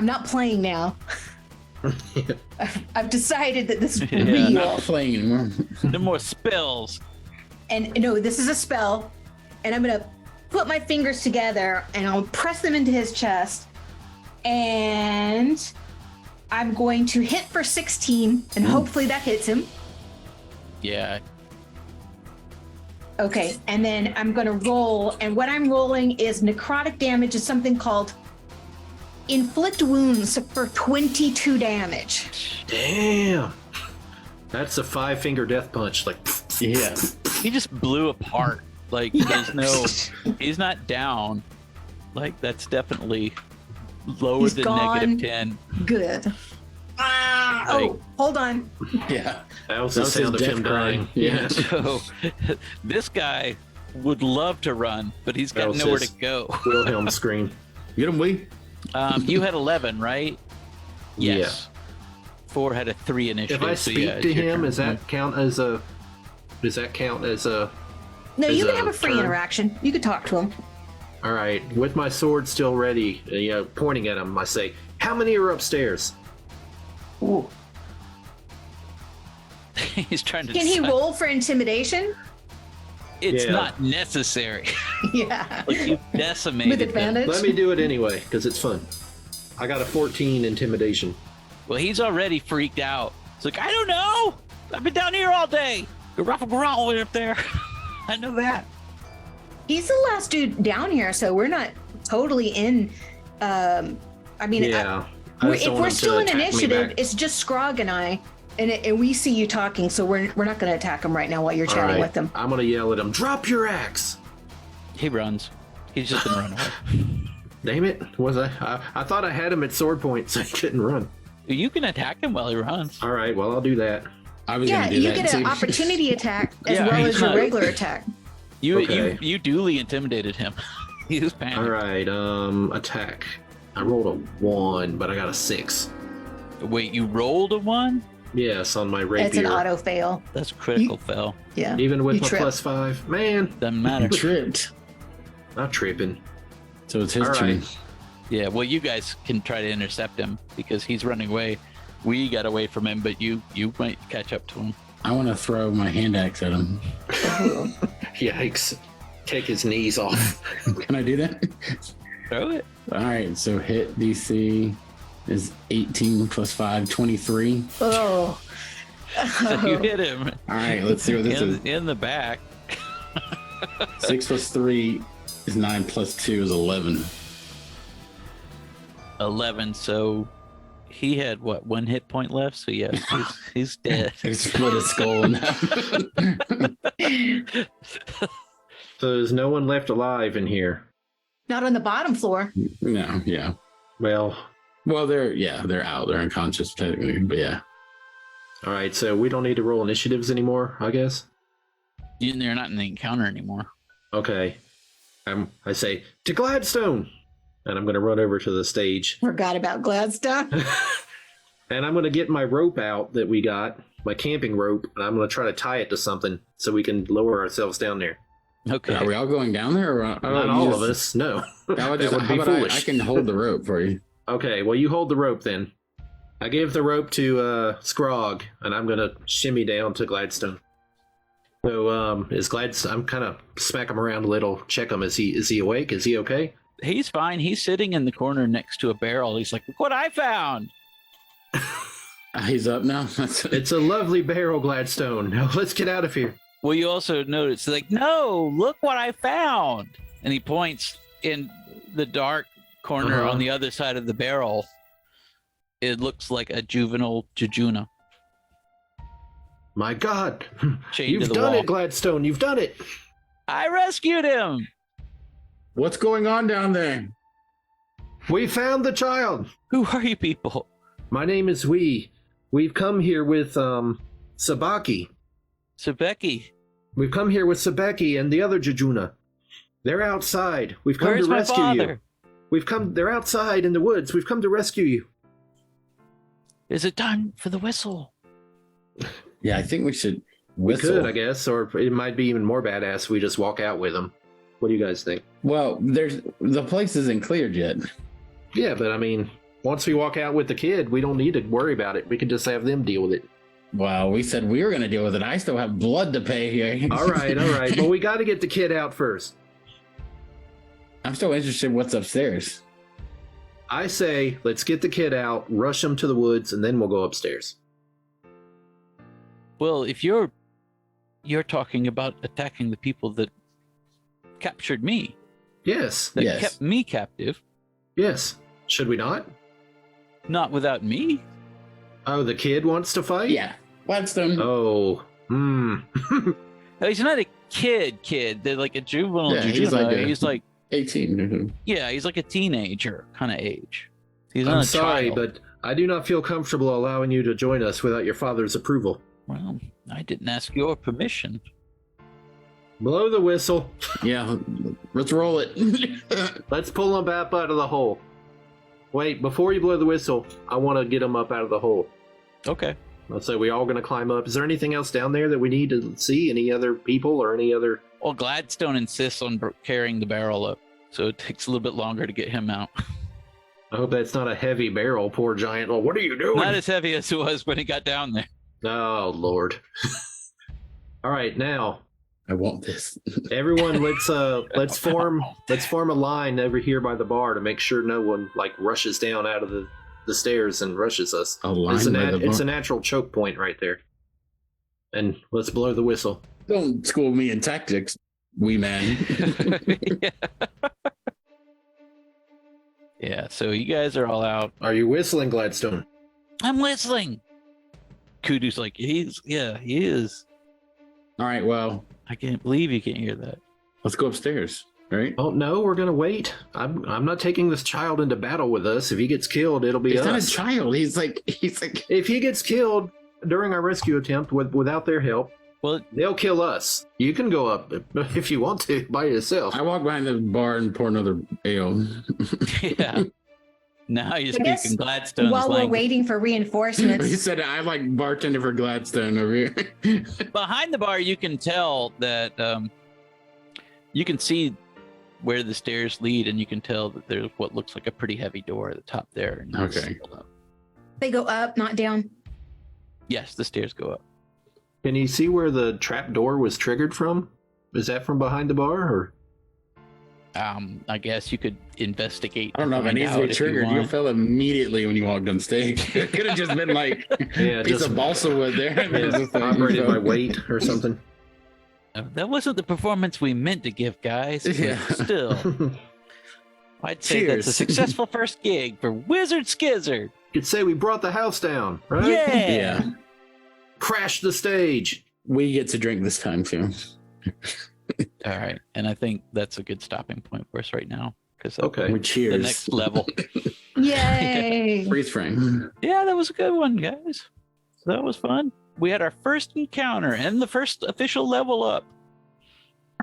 not playing now. I've decided that this is Yeah, real, Not playing anymore. No more spells. and no, this is a spell, and I'm gonna put my fingers together and I'll press them into his chest, and I'm going to hit for 16, and hopefully that hits him. Yeah. Okay, and then I'm gonna roll, and what I'm rolling is necrotic damage, is something called inflict wounds for 22 damage. Damn, that's a 5-finger death punch. Like, Yeah. He just blew apart. Like, there's no. He's not down. Like, that's definitely lower He's than gone. -10. Good. Ah! Like- Oh, hold on. Yeah. that was That the was sound of his him death cry. dying. Yeah. So, this guy would love to run, but he's That got was nowhere his- to go. Wilhelm scream. Get him, we. You had 11, right? Yes. 4 had a 3 initiative. If I so speak yeah, to it's your him, turn. does that count as a? Does that count as a? No, Is you can a have a free turn. interaction. You could talk to him. All right, with my sword still ready, pointing at him, I say, "How many are upstairs?" Ooh. He's trying to. Can he decide. roll for intimidation? It's Yeah. not necessary. Yeah. Like, you've decimated With them. advantage? Let me do it anyway, because it's fun. I got a 14 intimidation. Well, he's already freaked out. It's like, I don't know. I've been down here all day. The ruffle growl way up there. I know that. He's the last dude down here, so we're not totally in. I mean, Yeah. if we're still in initiative, it's just Skrog and I, and we see you talking, so we're not going to attack him right now while you're chatting with him. I'm gonna yell at him. Drop your axe! He runs. He's just gonna run away. Damn it! I thought I had him at sword point, so he couldn't run. You can attack him while he runs. All right, well I'll do that. I was Yeah, gonna do you that get an too. opportunity attack as Yeah, well he's as your not- regular attack. You duly intimidated him. He was panicked. All right, attack. I rolled a 1, but I got a 6. Wait, you rolled a 1? Yes, on my rapier. It's an auto fail. That's critical fail. Yeah. Even with You my trip. +5, man, Doesn't matter. Tripped. not tripping. So it's his All turn. right. Yeah, well, you guys can try to intercept him because he's running away. We got away from him, but you might catch up to him. I want to throw my hand axe at him. Yikes! Take his knees off. Can I do that? Throw it. All right, so hit DC is 18 plus 5, 23. Oh. So you hit him All right, let's see what this is. in the back. 6 plus 3 is 9 plus 2 is 11. 11. So he had what, 1 hit point left? So yeah, he's dead. I split his skull in half. So there's no one left alive in here. Not on the bottom floor. No, yeah. Well, Well, they're out. They're unconscious technically, but yeah. all right. So we don't need to roll initiatives anymore, I guess. They're not in the encounter anymore. Okay. I say to Gladstone, and I'm going to run over to the stage, Forgot about Gladstone. and I'm going to get my rope out that we got, my camping rope, and I'm going to try to tie it to something so we can lower ourselves down there. Okay. Are we all going down there? Or Not all of us, no. How That would be about foolish. I can hold the rope for you. Okay, well, you hold the rope then. I gave the rope to Skrog, and I'm going to shimmy down to Gladstone. So, is Gladstone, I'm kind of smack him around a little, check him. Is he awake? Is he okay? He's fine. He's sitting in the corner next to a barrel. He's like, look what I found. He's up now. It's a lovely barrel, Gladstone. Now let's get out of here. Well, you also notice, like, no, look what I found. And he points in the dark corner Uh-huh. on the other side of the barrel. It looks like a juvenile jejuna My God, chained you've to the done wall. it, Gladstone. You've done it. I rescued him. What's going on down there? We found the child. Who are you people? My name is We've come here with Sabaki. Sebeki. We've come here with Sabeki and the other Jejuna. They're outside. We've come Where's to my rescue father? you. They're outside in the woods. We've come to rescue you. Is it time for the whistle? Yeah, I think we should We whistle. could, I guess, or it might be even more badass if we just walk out with them. What do you guys think? Well, the place isn't cleared yet. Yeah, but I mean, once we walk out with the kid, we don't need to worry about it. We can just have them deal with it. Well, we said we were going to deal with it. I still have blood to pay here. All right. Well, we got to get the kid out first. I'm still interested in what's upstairs. I say, let's get the kid out, rush him to the woods, and then we'll go upstairs. Well, if you're talking about attacking the people that captured me, Yes. that Yes. kept me captive, Yes. Should we not? not without me. Oh, the kid wants to fight? Yeah. Gladstone. Oh. No, he's not a kid. They're like a juvenile. Yeah, he's jejuna. like 18. Yeah, he's like a teenager kind of age. He's not I'm a sorry, child. but I do not feel comfortable allowing you to join us without your father's approval. Well, I didn't ask your permission. Blow the whistle. Yeah, let's roll it. Let's pull him up out of the hole. Wait, before you blow the whistle, I want to get him up out of the hole. Okay. So we all going to climb up. Is there anything else down there that we need to see? Any other people or any other... Well, Gladstone insists on carrying the barrel up, so it takes a little bit longer to get him out. I hope that's not a heavy barrel, poor giant. Well, what are you doing? Not as heavy as it was when he got down there. Oh, Lord. All right, now, I want this. everyone, let's form a line over here by the bar to make sure no one like rushes down out of the the stairs and rushes us. It's It's a natural choke point right there. And let's blow the whistle. Don't school me in tactics, wee man. Yeah, so you guys are all out. Are you whistling, Gladstone? I'm whistling. Kudu's like, he is. All right, well, I can't believe you can't hear that. let's go upstairs, right? Oh no, we're gonna wait. I'm not taking this child into battle with us. If he gets killed, it'll be He's us. not a child. He's like. If he gets killed during our rescue attempt without their help, Well, they'll kill us. You can go up if you want to by yourself. I walk behind the bar and pour another ale. yeah. Now you're I guess speaking Gladstone's While we're language. waiting for He reinforcements, said, "I like bartender for Gladstone over here." Behind the bar, you can tell that you can see where the stairs lead, and you can tell that there's what looks like a pretty heavy door at the top there. And it's Okay. sealed up. they go up, not down. Yes, the stairs go up. Can you see where the trap door was triggered from? Is that from behind the bar, or? I guess you could investigate. I don't know if it find needs out to be if you triggered. You want. fell immediately when you walked on stage. It could have just been like Yeah, a piece just of balsa wood there. And there's a thing, operated so- by weight or something. That wasn't the performance we meant to give, guys. but Yeah. Still, I'd say that's a Cheers. successful first gig for Wyzyrd Skyzyrd. Could say we brought the house down, right? Yeah. Yeah. Crash the stage. We get to drink this time too. All right, and I think that's a good stopping point for us right now because Okay. We cheers. the next level. Yay! Freeze frame. Yeah, that was a good one, guys. That was fun. We had our first encounter and the first official level up.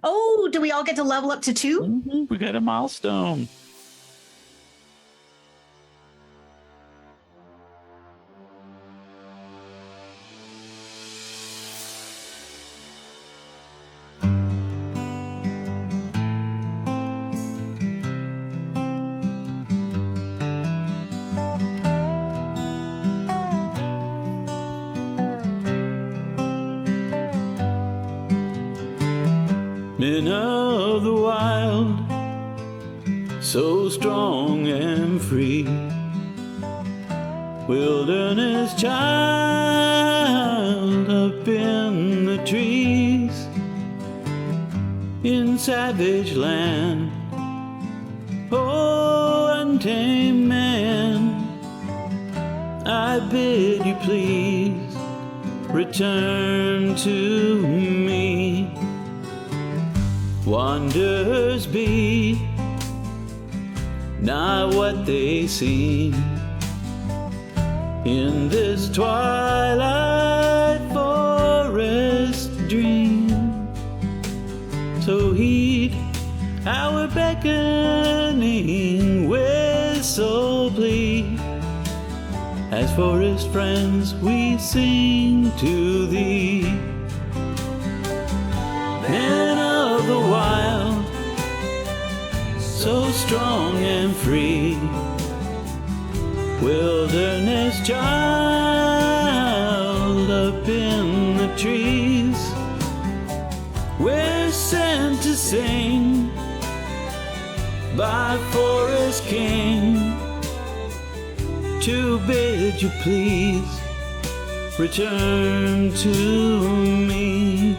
Oh, do we all get to level up to 2? We got a milestone. Men of the wild, so strong and free, wilderness child up in the trees, in savage land, oh untamed man, I bid you please return to me. Wonders be not what they seem in this twilight forest dream. So heed our beckoning whistle plea, as forest friends we sing to thee. Men of the wild, so strong and free, wilderness child up in the trees, we're sent to sing by forest king, to bid you please return to me.